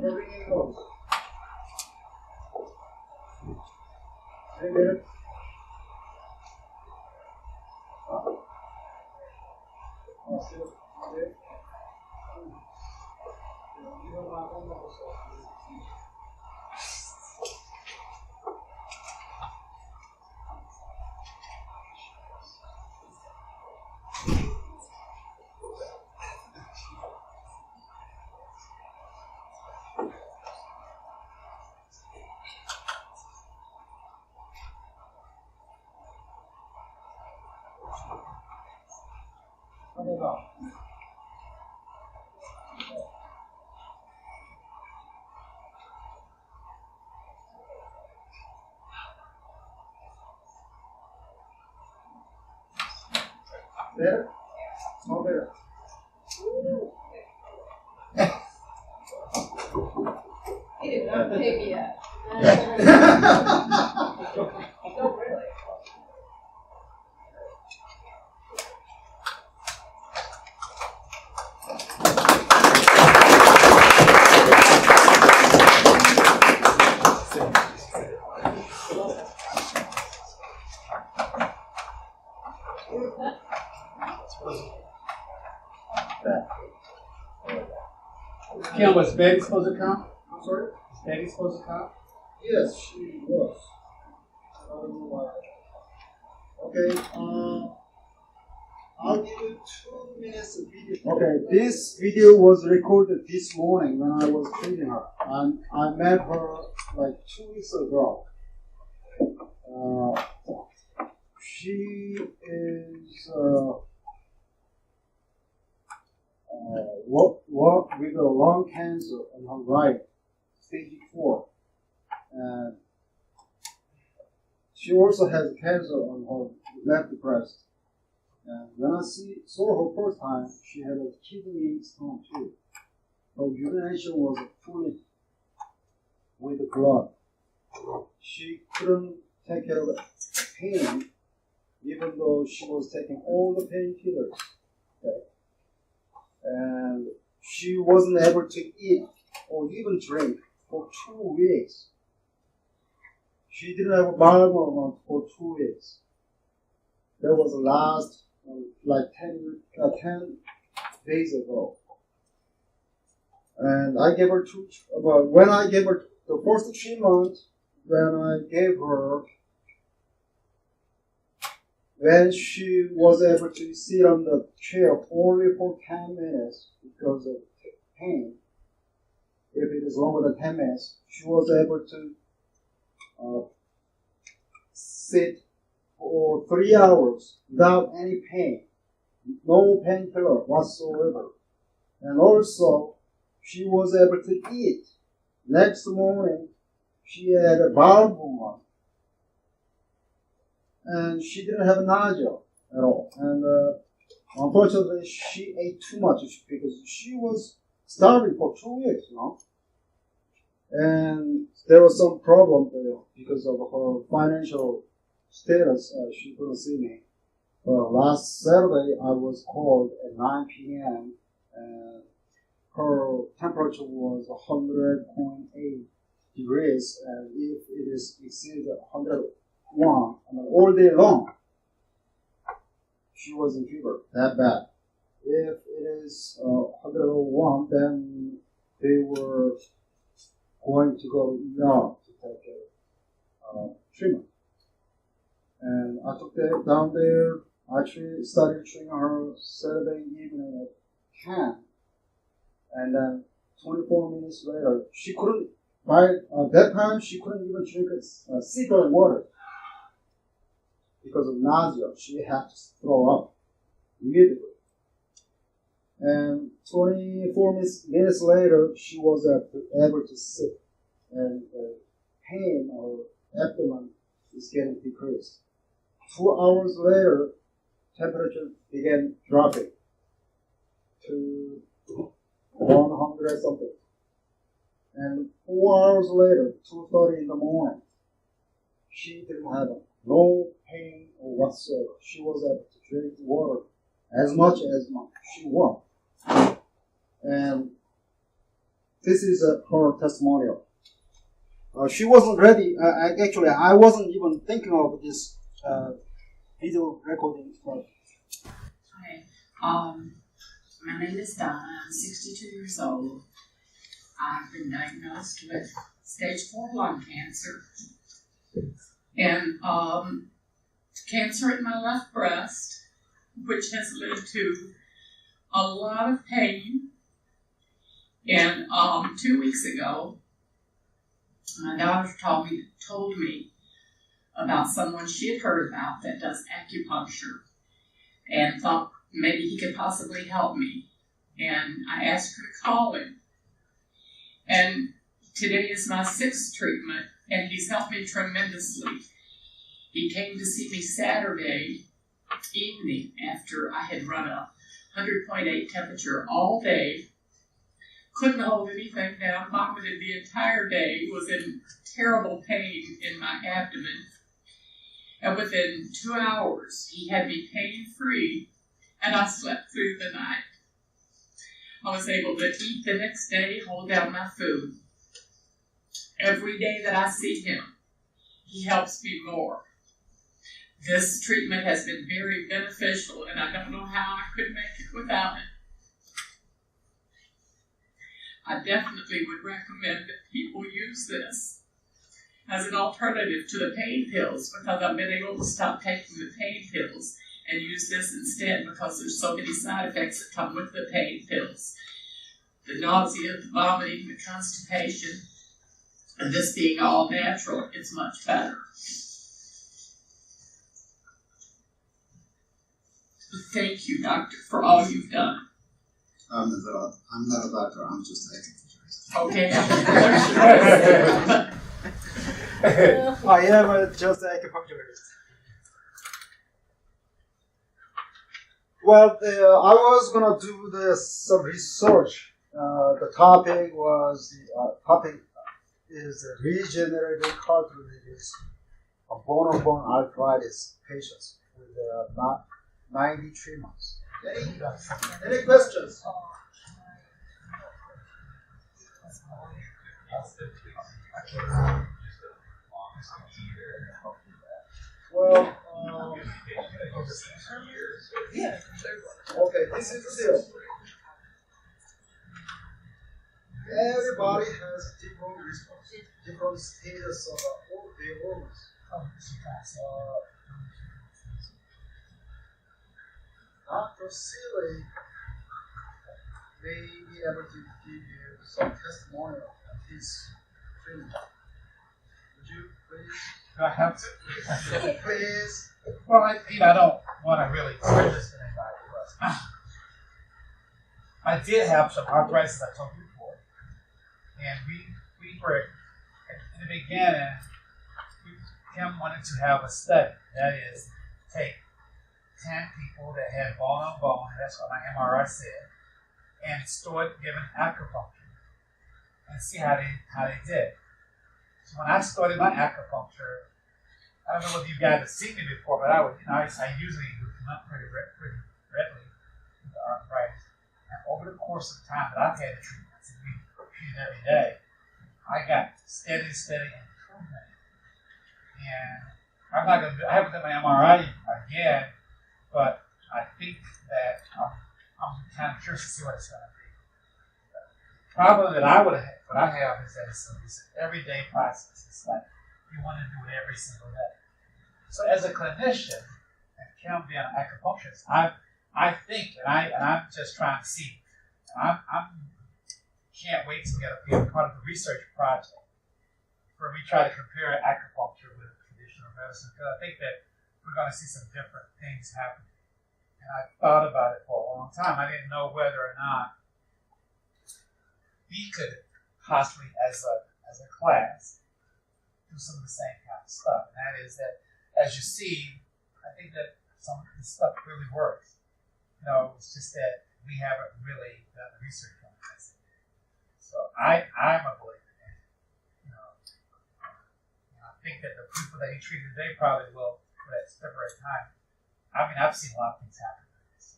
Ringing goes. Any minute? Still okay. Better? More better. He did not pay me yet. No, really. Kim, was Betty supposed to come? I'm sorry? Was Betty supposed to come? Yes, she was. I don't know why. Okay, I'll give you 2 minutes of video. Okay, this video was recorded this morning when I was treating her. I met her like 2 weeks ago. She is with a lung cancer on her right, stage 4. And she also has cancer on her left breast. And when I saw her first time, she had a kidney stone too. Her urination was fully with blood. She couldn't take care of pain, even though she was taking all the painkillers. Okay. And she wasn't able to eat or even drink for 2 weeks. She didn't have a bowel for 2 weeks. That was the last, like 10 days ago. And I gave her when I gave her the first treatment, when she was able to sit on the chair only for 10 minutes because of pain, if it is longer than 10 minutes, she was able to sit for 3 hours without any pain, no painkiller whatsoever. And also, she was able to eat. Next morning, she had a bowel movement. And she didn't have nausea at all. And unfortunately, she ate too much because she was starving for 2 weeks, And there was some problem because of her financial status. She couldn't see me. Last Saturday, I was called at 9 p.m. and her temperature was 100.8 degrees. And if it is exceeded 101, all day long, she was in fever that bad. If it is 101, then they were going to go to take treatment. And I took her down there. Actually started treating her Saturday evening at 10. And then 24 minutes later, she couldn't, by that time, she couldn't even drink a sip of water. Because of nausea, she had to throw up immediately. And 24 minutes later, she was able to sit. And the pain or abdomen is getting decreased. 2 hours later, temperature began dropping to 100 something. And 4 hours later, 2:30 in the morning, she didn't have no pain or whatsoever. She was able to drink water as much as she wanted. And this is her testimonial. She wasn't ready. Actually, I wasn't even thinking of this video recording. Hi, my name is Donna. I'm 62 years old. I've been diagnosed with stage 4 lung cancer and cancer in my left breast, which has led to a lot of pain. And 2 weeks ago, my daughter told me about someone she had heard about that does acupuncture, and thought maybe he could possibly help me. And I asked her to call him. And today is my 6th treatment, and he's helped me tremendously. He came to see me Saturday evening after I had run a 100.8 temperature all day. Couldn't hold anything down, vomited the entire day, was in terrible pain in my abdomen. And within 2 hours, he had me pain-free, and I slept through the night. I was able to eat the next day, hold down my food. Every day that I see him, he helps me more. This treatment has been very beneficial, and I don't know how I could make it without it. I definitely would recommend that people use this as an alternative to the pain pills, because I've been able to stop taking the pain pills and use this instead, because there's so many side effects that come with the pain pills. The nausea, the vomiting, the constipation, and this being all natural, it's much better. Thank you, doctor, for all you've done. I'm not a doctor, I'm just an acupuncturist. Okay. I am just an acupuncturist. Well, I was gonna do some research. The topic is regenerative cartilage of bone-on-bone arthritis patients with 93 months. Any questions? Well, okay, this is Sealey. Everybody has different status of all the organs. Dr. Sealey may be able to give you some testimonial of his treatment. Would you please? Do I have to? Please. Well, I don't want to really spread this to anybody, but I did have some arthritis, I told you before. And we were, in the beginning, Kim wanted to have a study. That is, take 10 people that had bone on bone, that's what my MRI said, and start giving acupuncture and see how they did. So when I started my acupuncture, I don't know whether you guys have seen me before, but I usually would come up pretty readily with the arthritis. And over the course of time that I've had the treatments, and we treated every day, I got steady improvement. And I haven't done my MRI again, but I think that I'm kind of curious to see what it's going to be. The problem that I have is that it's an everyday process. It's like you want to do it every single day. So as a clinician, and Kim being an acupuncturist, I think, and I'm just trying to see, I can't wait to be a part of the research project where we try to compare acupuncture with traditional medicine, because I think that we're going to see some different things happen. And I thought about it for a long time. I didn't know whether or not we could possibly, as a class, do some of the same kind of stuff. And that is that, as you see, I think that some of this stuff really works. It's just that we haven't really done the research on this. So I'm a believer in it. I think that the people that he treated today probably will, for that temporary time. I mean, I've seen a lot of things happen with this.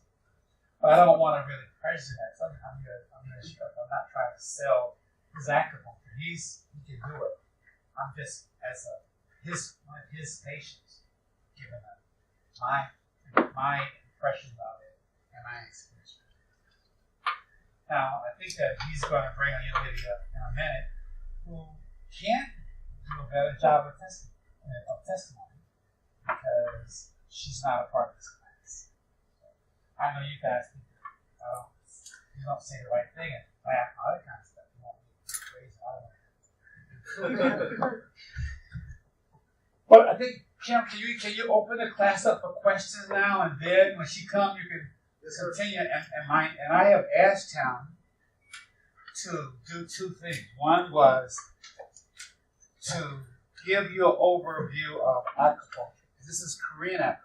But I don't want to really prejudice that. I'm not trying to sell his acupuncture. He can do it. I'm just, as one of his patients, giving my impression of it and my experience. Now, I think that he's going to bring a young lady up in a minute who can do a better job of testimony because she's not a part of this class. I know you guys think you don't say the right thing and laugh and all that kind of stuff. You won't be crazy. But I think, Kim, can you open the class up for questions now, and then when she comes, you can continue, and I have asked him to do two things. One was to give you an overview of acupuncture. This is Korean acupuncture.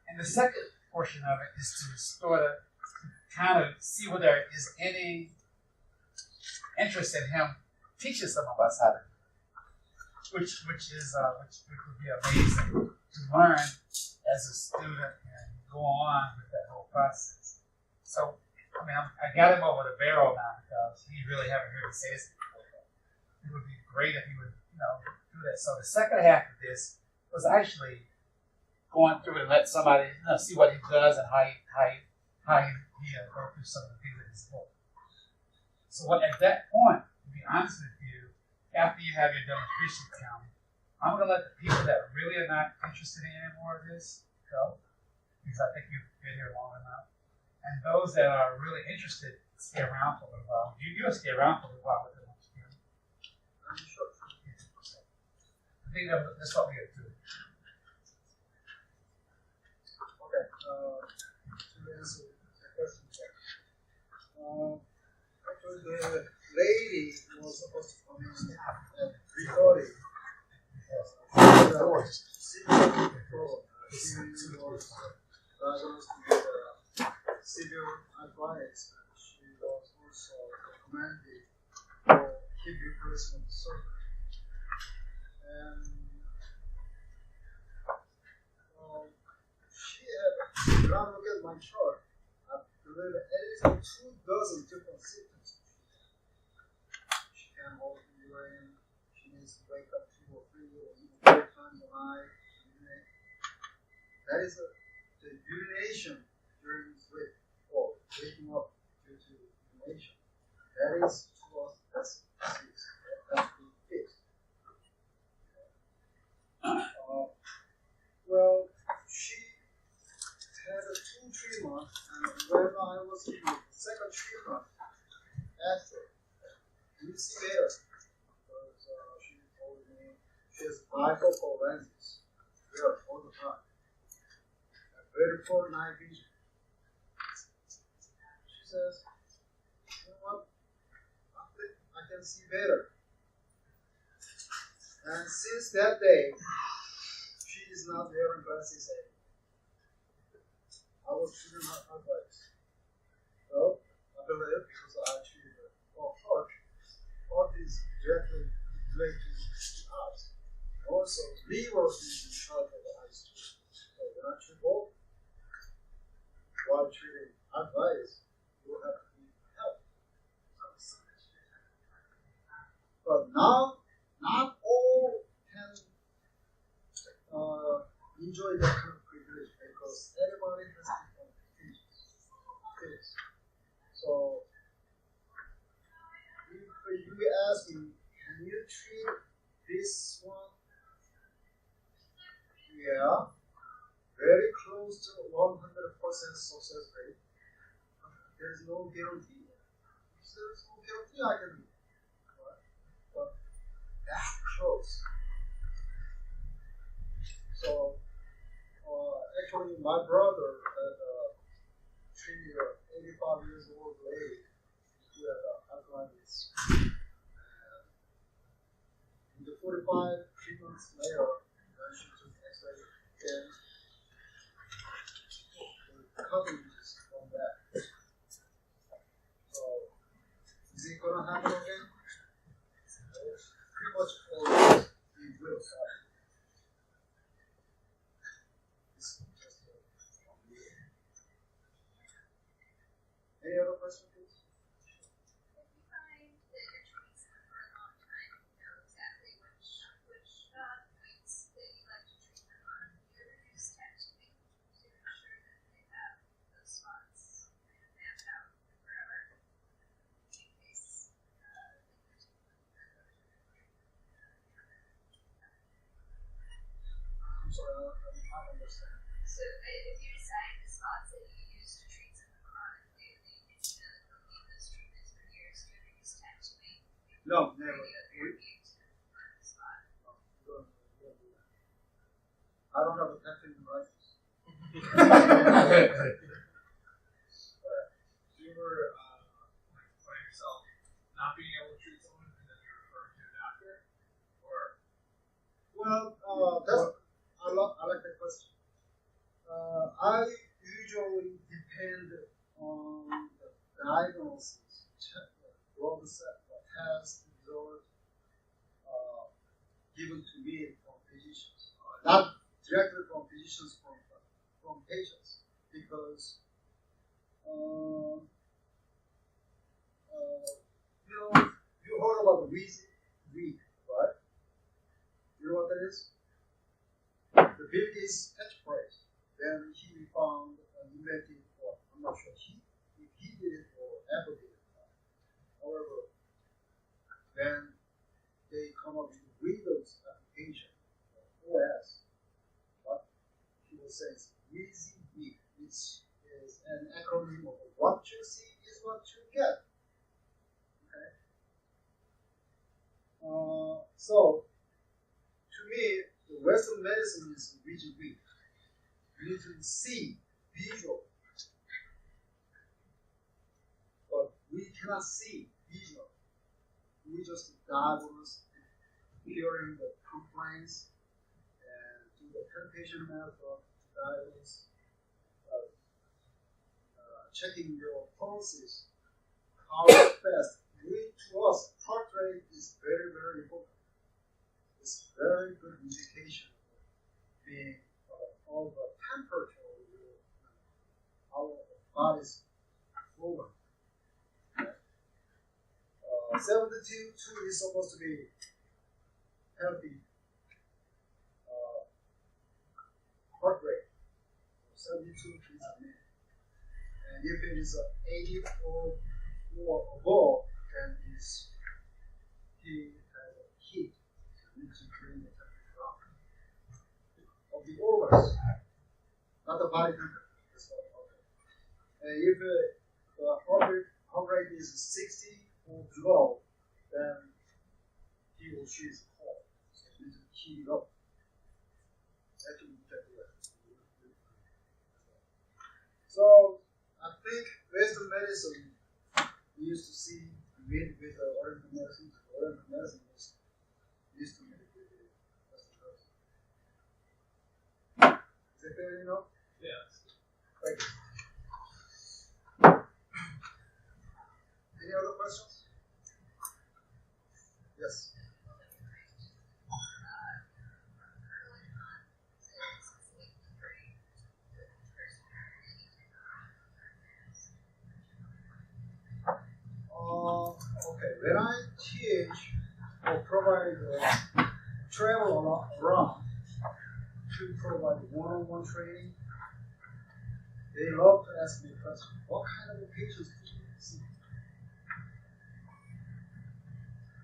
And the second portion of it is to sort of kind of see whether there is any interest in him teaching some of us how to do it, which would be amazing to learn as a student and go on with that whole process. So, I mean, I got him over the barrel now because he really haven't heard me say this before. It would be great if he would, do that. So the second half of this was actually going through and let somebody see what he does and how he go through some of the things in his book. So at that point, to be honest with you, after you have your demonstration come, I'm going to let the people that really are not interested in any more of this go, because I think you've been here long enough. And those that are really interested, stay around for a little while. You'll stay around for a little while with them. I'm sure. I think that's what we have to do. Okay, to answer the question, actually the lady was supposed to come in at 3:30. She was diagnosed with severe arthritis. She was also recommended for hip replacement surgery. And she had, when I look at my chart, I believe at least 2 dozen different symptoms. She can hold the urine, she needs to wake up 2 or 3 or even 4 times a night. That is the urination during sleep, or waking up due to urination. That is that's fixed. That's being fixed. Well, she had a 2 treatment, and when I was in the second treatment, after, you see there, because she told me she has bifocal lenses there all the time. Very poor night vision. She says, you know what? I can see better. And since that day, she is not wearing glasses anymore. I was treating her advice. Well, I believe because I treated her for heart. Heart is directly related to the eyes. Also, liver is in charge of the eyes too. So when I treat both, while treating advice, you will have to be healthy. But now, not all can enjoy that kind of privilege because everybody has different things. So, if you ask me, can you treat this one? Yeah. Very close to 100% success rate. There is no guarantee. If there is no guarantee, I can do it. Right? But that close. So, actually, my brother had treated an 85 years old lady who had arthritis. And in the 45 treatments later, she took X-ray again. Coverages from that. So, is it going to happen again? Pretty much always it will happen. Any other question, please? If you find that you're treating someone for a long time, you know exactly which points that you like to treat them on, you ever use texting to ensure that they have those spots kind of mapped out forever in case I'm sorry, I don't understand. so if you decide the spots that you use to treat someone chronically, and you know that they'll need those treatments for years, do you ever use texting? No, never. I don't have a tattoo license. You were find yourself not being able to treat someone and then you're referring to a doctor? Or Well, I like that question. I usually depend on the diagnosis, blood test result given to me from physicians, not directly from physicians, from patients, because you heard about the wheezy week, right? You know what that is? The biggest catchphrase. Then he found invented, or I'm not sure if he did it or ever did it. However, then they come up with Windows application, OS. But he will say it's Easy Week, which is an acronym of what you see is what you get. Okay. So to me, the Western medicine is really weak. You need to see visual, but we cannot see visual. We just diagnose, hearing the complaints, and do the palpation method to diagnose, checking your pulses, how fast. To us, heart rate is very, very important. It's very good indication of being of the temperature of our body's movement. 72 is supposed to be healthy heart rate. 72 is a minute. And if it is 80 or above, then he has a heat. So you need to bring the temperature up of the organs, not the body temperature. That's what and if the heart rate is 60 or below, then he or she is cold. So you need to heat it up. Actually, you can do that. So I think Western medicine we used to see meet with the Oriental medicine. Oriental medicine used to meet with the Western medicine. Is that fair enough? yes. Thank you. Any other questions? Yes. Okay, when I teach or provide travel around to provide one-on-one training, they love to ask me a question. What kind of patients do you see?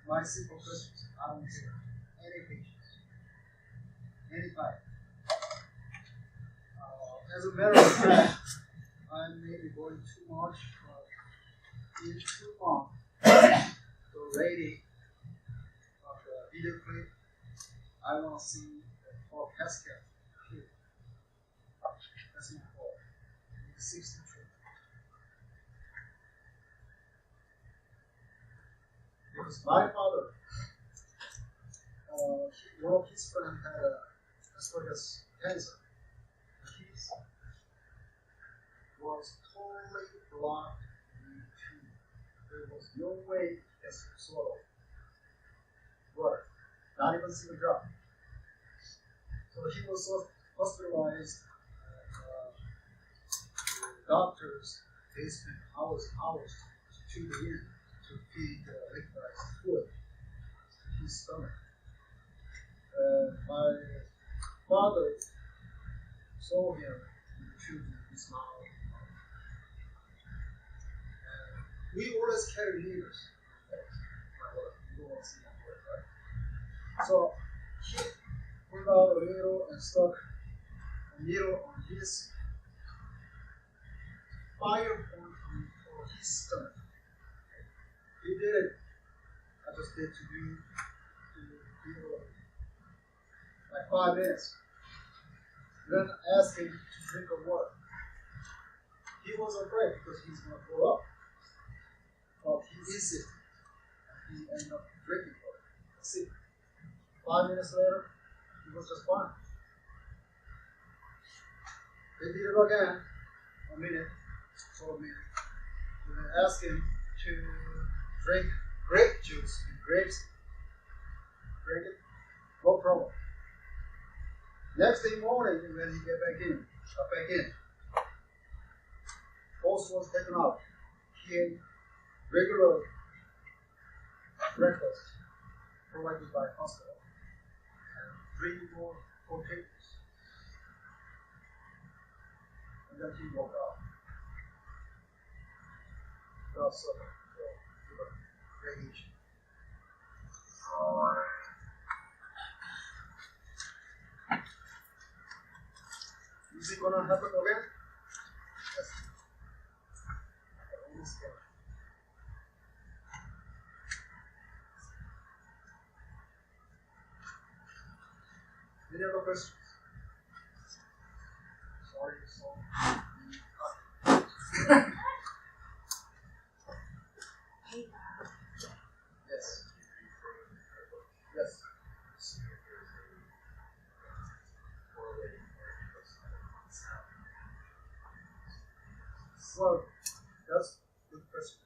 My simple questions. I don't care. Any patients. Any type. As a matter of fact, I may be going too much, but in 2 months, the lady of the video clip, I want to see for casket here. That's my fault. 63. Because my father, one of his friends had Asperger's cancer. His was totally blocked in 2. There was no way he can swallow water, not even a single drop. So he was hospitalized. Doctors, they spent hours to tune in to feed liquidized food to his stomach. My father saw him in the tube in his mouth. We always carry needles. You don't want to see that word, right? So he pulled out a needle and stuck a needle on his fire point for his stomach. He did it. I just did to do like 5 minutes. Then I asked him to drink of water. he was afraid because he's going to throw up. But he insisted. He ended up drinking for it. See, 5 minutes later, he was just fine. They did it again, a minute, for a minute. And I asked him to drink grape juice and grapes. Drink it, no problem. Next day morning, when he got back in, pulse was taken out. He ate regular breakfast provided by hospital and 3 more potatoes. And then he woke up. That's radiation. Is it gonna happen again? Yes. Any other questions? Sorry, Yes. Yes. Well, that's a good question.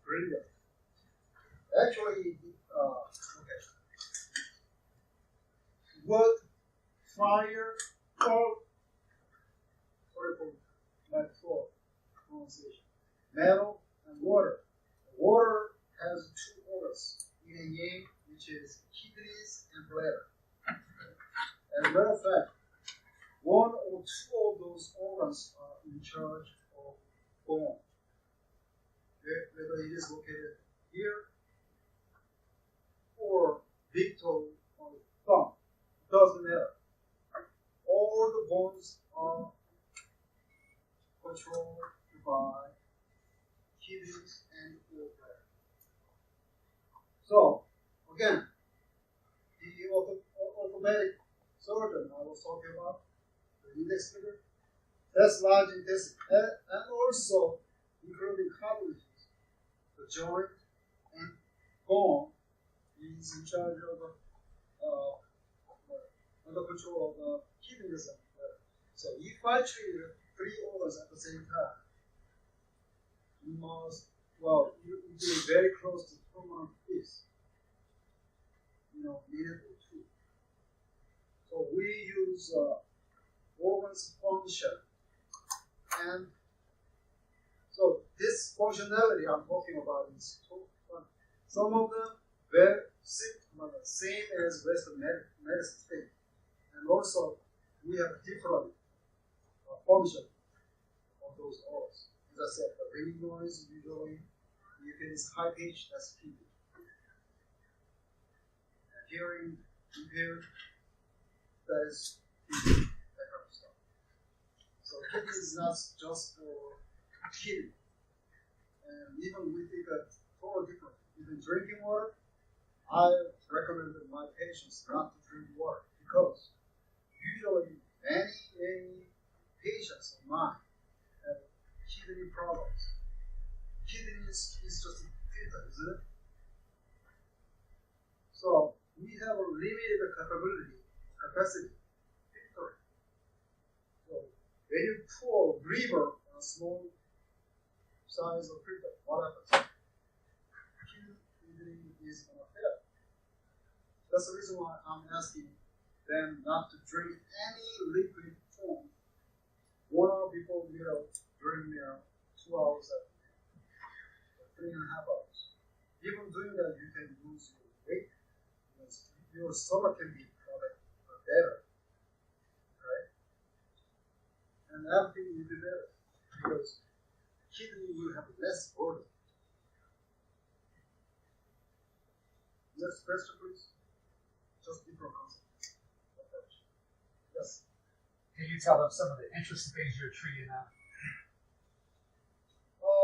Brilliant. Actually, okay. Wood, fire, or sorry for my poor pronunciation. Metal and water. Water has 2 organs, yin and yang, which is kidneys and bladder. As a matter of fact, 1 or 2 of those organs are in charge of bone. Whether it is located here or big toe or thumb, doesn't matter. All the bones are controlled by kidneys and bladder. So, again, the orthopedic surgeon I was talking about, the index finger, that's large intestine, and also including cartilages, the joint and bone is in charge of under control of the kidneys and bladder. So if I treat 3 organs at the same time, you must, well, you be very close to 2 months peace. Minute or 2. So we use organs function, and so this functionality I'm talking about is some of them very same as Western medicine thing, and also we have different function of those organs. As I said, the ringing noise usually, if it is high pitch, that's kidney. Hearing impaired, that is kidney, that kind of stuff. So kidney is not just for kidney. And even we think that totally different. Even drinking water, I recommend my patients not to drink water because usually many patients of mine have kidney problems. Kidney is just a filter, isn't it? So we have a limited capacity filtering. So when you pour river on a small size of filter, what happens? Kidney is going to fail. That's the reason why I'm asking them not to drink any liquid form 1 hour before meal, during meal, 2 hours after meal, 3.5 hours. Even doing that, you can lose your weight. Your stomach can be better, right? And everything will be better because kidney will have less burden. Next question, please. Just different concept. Yes. Can you tell them some of the interesting things you're treating now?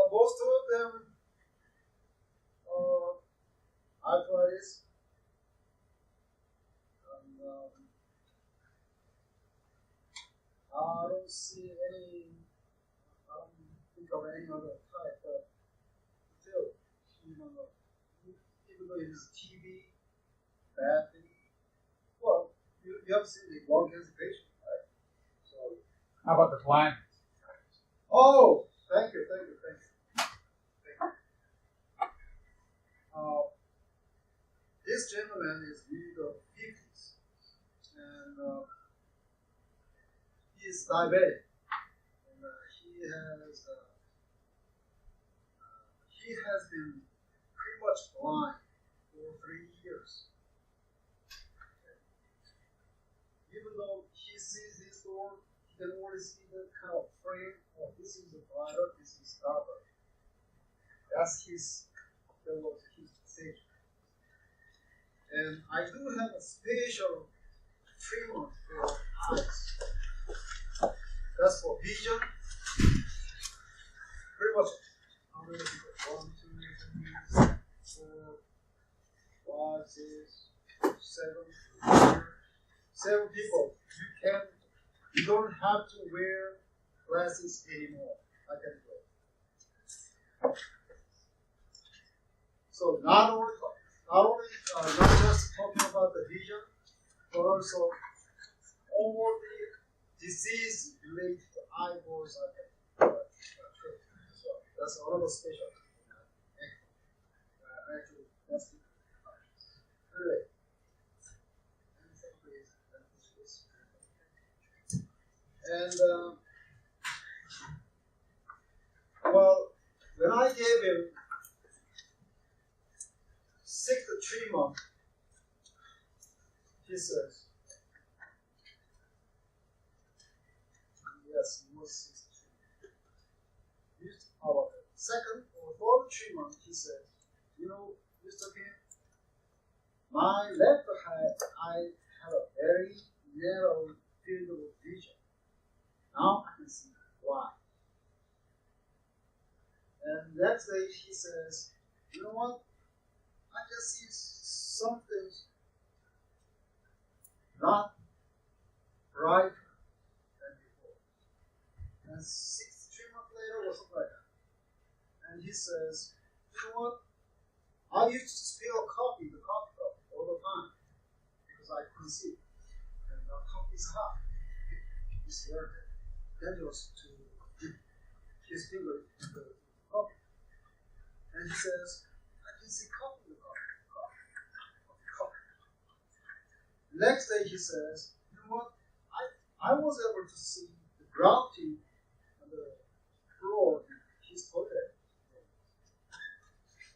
Most of them are arthritis. I don't see any of any other type, but still, even though it's TB, bad thing, well, you have seen the lung cancer patient, right? So, How about the blindness? oh, thank you. This gentleman is in the 50s, and he is diabetic, and he has been pretty much blind for 3 years. Even though he sees this door, he can only see the kind of frame. Oh, this is a bladder, this is rubber. That was his decision. And I do have a special treatment for eyes. That's for vision. Pretty much how many people? 1, 2, 3, 4, 5, 6, 7, 7 people. You don't have to wear glasses anymore. I can do it. So not just talking about the vision, but also all the disease related to eyeballs I can treat. So that's another specialty. Actually, that's it. Anyway. And well, when I gave him 6 to 3 months, he says, yes, he was 63. About the second or third 3 months, he says, you know, Mr. Kim, my left eye had a very narrow field of vision. Now I can see why. And next day he says, you know what? I can see something not brighter than before. And 3 months later or something like that. And he says, you know what? I used to spill the coffee cup all the time because I couldn't see. And the coffee is hot. It's very dangerous to dip his finger in the coffee. And he says, I can see coffee in the coffee. Next day he says, you know what? I was able to see the gravity on the floor in his toilet.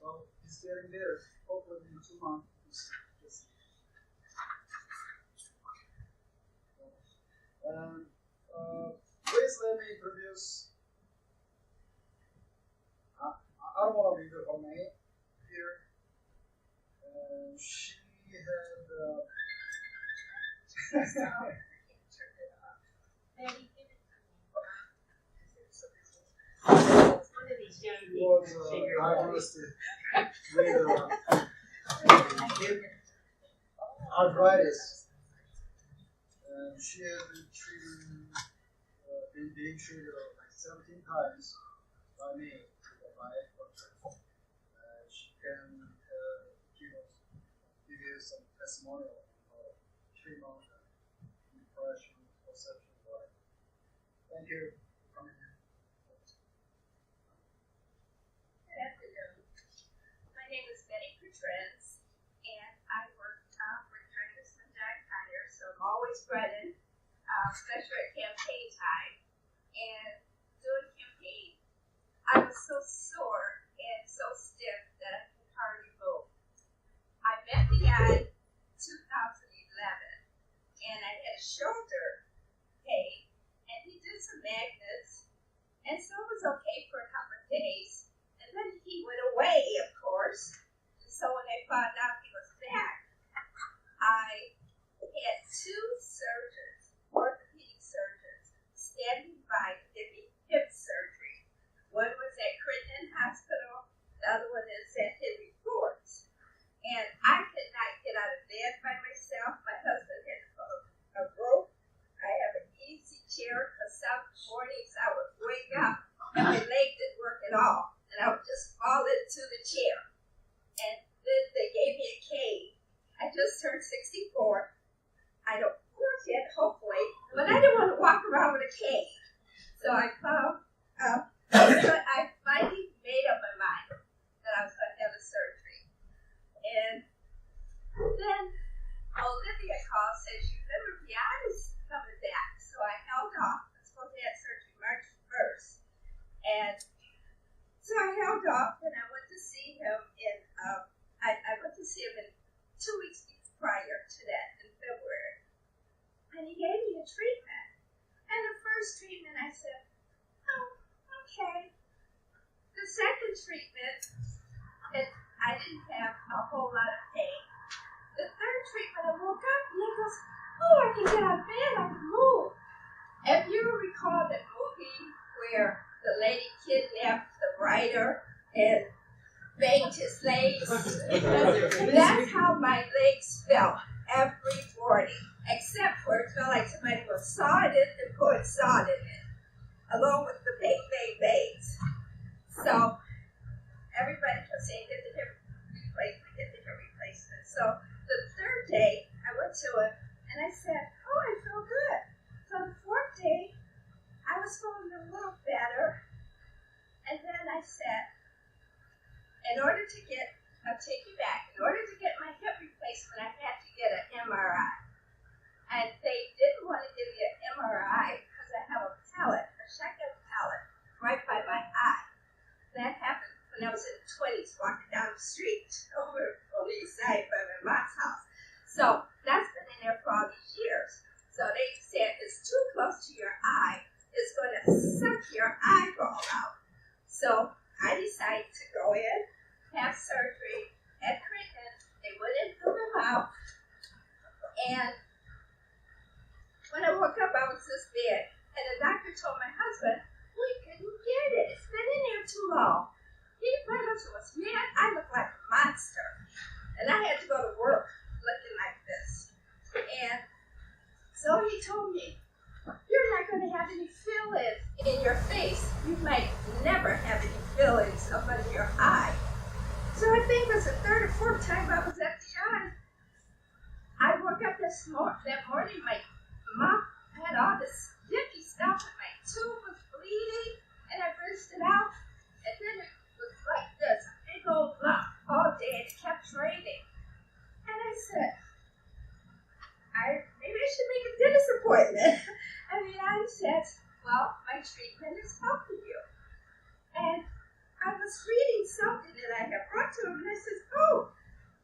Well, he's getting there. Hopefully in 2 months he's just. Please let me introduce. I don't want to read her name here. She had. Was diagnosed with hip arthritis, and she has been being treated like 17 times by me by Acupuncture. She can give you some testimonial of treatment and depression, perception, whatever. Thank you for coming in. Good afternoon. My name is Betty Petrez, and I work for Congressman John Conyers, so I'm always running, especially at campaign time. And during campaign, I was so sore and so stiff that I could hardly move. I met the guy in 2011, and I had shoulder pain, and he did some magnets, and so it was okay for a couple of days. And then he went away, of course. And so when I found out he was back, I had 2 surgeons, orthopedic surgeons, standing by to give me hip surgery. One was at Crittenden Hospital, the other one is at Henry Ford's. And I could not get out of bed by myself. My husband had to pull a rope. I have an easy chair because some mornings I would wake up and my leg didn't a cane. So I found, I finally made up my mind that I was going to have a surgery. And then Olivia called, said, you remember Beyonce's coming back. So I held off. I was supposed to have surgery March 1st. And so I held off, and I went to see him in, I went to see him in 2 weeks prior to that, in February. And he gave me a treatment. And the first treatment, I said, oh, okay. The second treatment, I didn't have a whole lot of pain. The third treatment, I woke up and he goes, oh, I can get out of bed, I can move. If you recall that movie where the lady kidnapped the writer and banged his legs, that's how my legs felt every morning, except for it felt like somebody was sawing it and putting salt in it, along with the bang, bang, bangs. So everybody kept saying, get the hip replacement. So the third day, I went to him and I said, oh, I feel good. So the fourth day, I was feeling a little better. And then I said, I'll take you back. In order to get my hip replacement, I had to get an MRI. And they didn't want to give me an MRI because I have a second palate right by my eye. That happened when I was in the 20s, walking down the street over on the east side by my mom's house. So that's been in there for all these years. So they said it's too close to your eye. It's going to suck your eyeball out. So I decided to go in, have surgery at Creighton. They wouldn't move him out. And when I woke up, I was this big. And the doctor told my husband, we couldn't get it. It's been in there too long. My husband was mad. I looked like a monster. And I had to go to work looking like this. And so he told me, you're not going to have any fillings in your face. You might never have any fillings up under your eye. So I think it was the third or fourth time I was at the eye. I woke up that morning, my mouth had all this sticky stuff, and my tube was bleeding, and I rinsed it out, and then it was like this, a big old lump all day, and it kept draining. And I said, maybe I should make a dentist appointment. I said, well, my treatment is helping you. And I was reading something that I had brought to him, and I said, oh,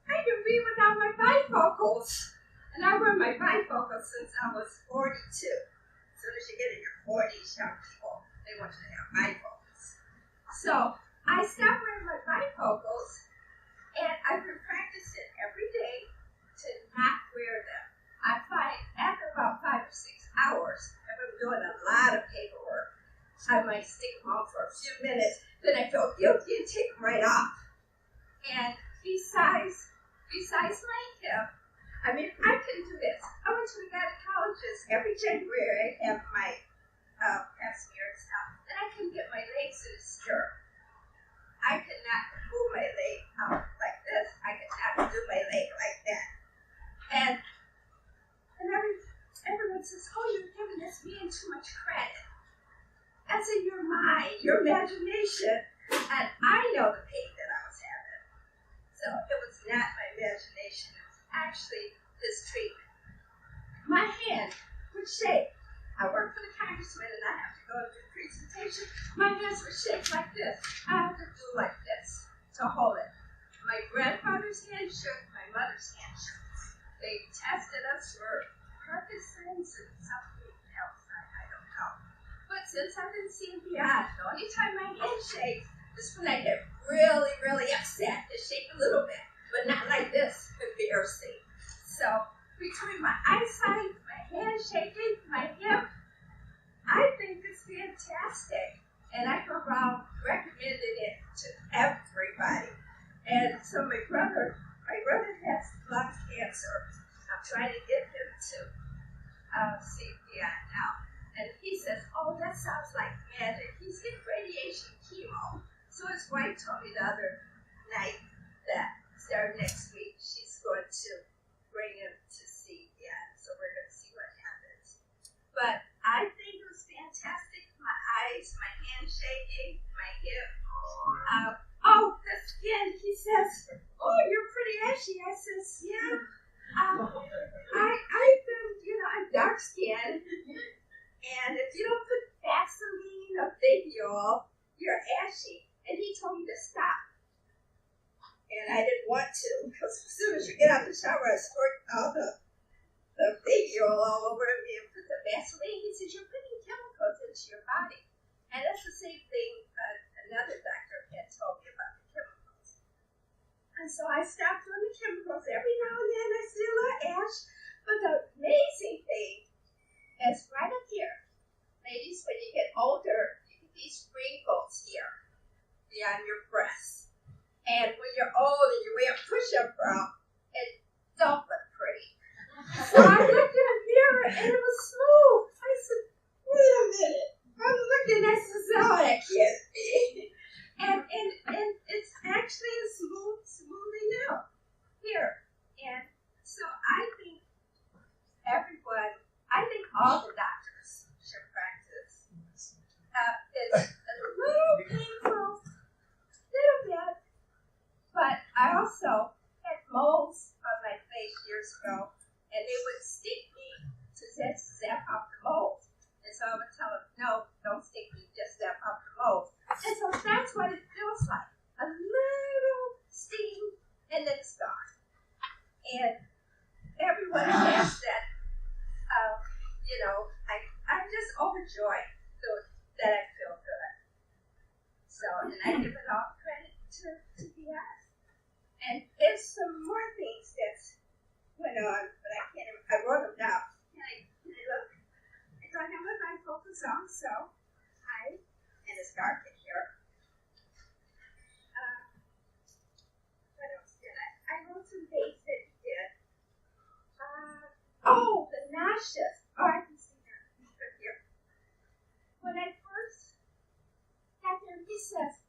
I can read without my bifocals. And I wear my bifocals since I was 42. As soon as you get in your 40s, young people, they want you to have bifocals. So I stopped wearing my bifocals, and I've been practicing every day to not wear them. I find after about 5 or 6 hours, if I'm doing a lot of paperwork, I might stick them on for a few minutes, then I feel guilty and take them right off. And besides my hip, I couldn't do this. I went to a gynecologist every January. I have my pap smear and stuff, and I couldn't get my legs in a stirrup. I could not move my leg out like this. I could not do my leg like that. And everyone says, oh, you're giving this man too much credit. That's in your mind, your imagination, and I know the pain that I was having. So it was not my imagination. It was actually this treatment. My hand would shake. I work for the congressman, and I have to go to do a presentation. My hands would shake like this. I have to do like this to hold it. My grandfather's hand shook. My mother's hand shook. They tested us for Parkinson's and something else. I don't know. But since I've been seeing beyond, the only time my hand shakes is when I get really, really upset. It shake a little bit, but not like this, embarrassing. So between my eyesight, my hand shaking, my hip, I think it's fantastic. And I go around recommending it to everybody. And so my brother has lung cancer. I'm trying to get him to see beyond now. And he says, oh, that sounds like magic. He's getting radiation chemo. So his wife told me the other night that starting next week, she's going to bring him to see beyond. So we're going to see what happens. But I think it was fantastic. baby oil, you're ashy. And he told me to stop. And I didn't want to, because as soon as you get out of the shower, I squirt all the baby oil all over me and put the Vaseline. He said, you're putting chemicals into your body. And that's the same thing another doctor had told me about the chemicals. And so I stopped doing the chemicals. Every now and then I see a little ash. But the amazing thing is right up here. Ladies, when you get older, you get these wrinkles here beyond your breasts. And when you're old and you wear a push-up bra, it don't look pretty. So I looked in the mirror and it was smooth. I said, wait a minute. I'm looking at Sealey, that can't be. And it's actually smoothing out here. And so I think all the doctors should practice. It's a little painful, little bit, but I also had moles on my face years ago, and they would stick me to zap off the moles. And so I would tell them, no, don't stick me, just zap off the moles. And so that's what it feels like, a little sting, and then it's gone. And everyone has that, I'm just overjoyed that I feel good. So, and I give it all credit to the eyes. And there's some more things that went on, but I can't even, I wrote them down. Can I look? I don't have my bifocals on, so and it's dark in here. What else did I wrote some things that he did. The nauseous. Oh, I can see that. Right here. When I first got there, he says,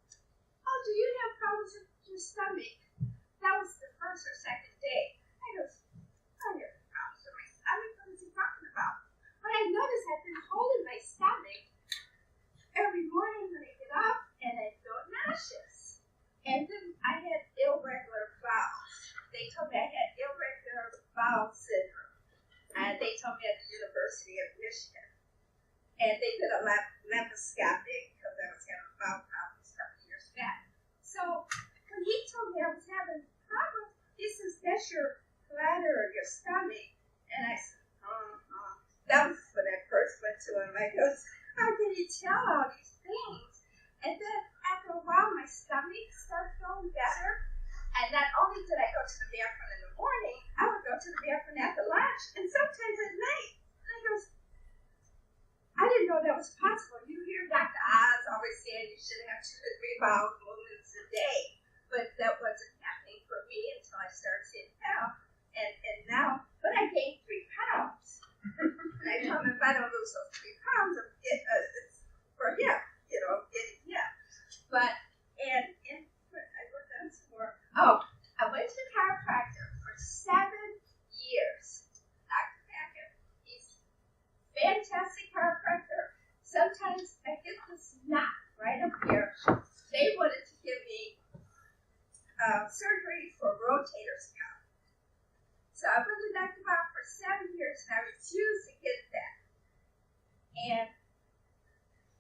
oh, do you have problems with your stomach? That was the first or second day. I go, I have problems with my stomach. What is he talking about? But I noticed I've been holding my stomach every morning when I get up, and I feel nauseous. And then I had irregular bowels. They told me I had irregular bowel syndrome. And they told me at the University of Michigan. And they did a laparoscopy because I was having bowel problems a couple years back. So when he told me I was having problems, he says, that's your bladder or your stomach. And I said, That was when I first went to him. I goes, how can you tell all these things? And then after a while, my stomach started feeling better. And not only did I go to the bathroom in the morning, I would go to the bathroom after lunch, and sometimes at night. And I goes, I didn't know that was possible. You hear Dr. Oz always saying you should have 2 to 3 bowel movements a day, but that wasn't happening for me until I started sitting down. And now, but I gained 3 pounds. And I told him if I don't lose those 3 pounds, it's for him, getting him. But, and I wrote down some more. I went to the chiropractor for 7 years. Dr. Packard, he's a fantastic chiropractor. Sometimes I get this knot right up here. They wanted to give me surgery for rotator's cuff. So I went to Dr. Bob for 7 years, and I refused to get that. And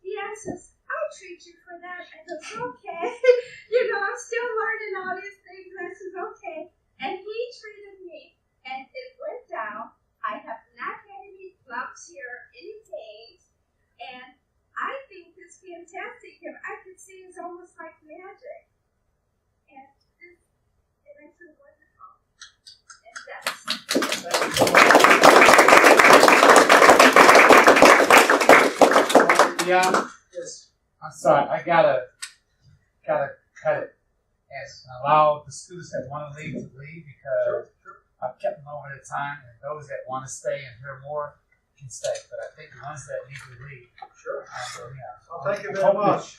he says, I'll treat you for that. I goes, okay. I'm still learning all these things. I says, okay. And he treated me, and it went down. I have not had any lumps here, any pains, and I think it's fantastic. And I could see it's almost like magic. And I feel wonderful. And that's Yeah. Yes. I'm sorry. I gotta cut it and allow the students that want to leave because I've kept them over the time, and those that want to stay and hear more can stay. But I think the ones that need to leave. Sure. Yeah. Thank you very much.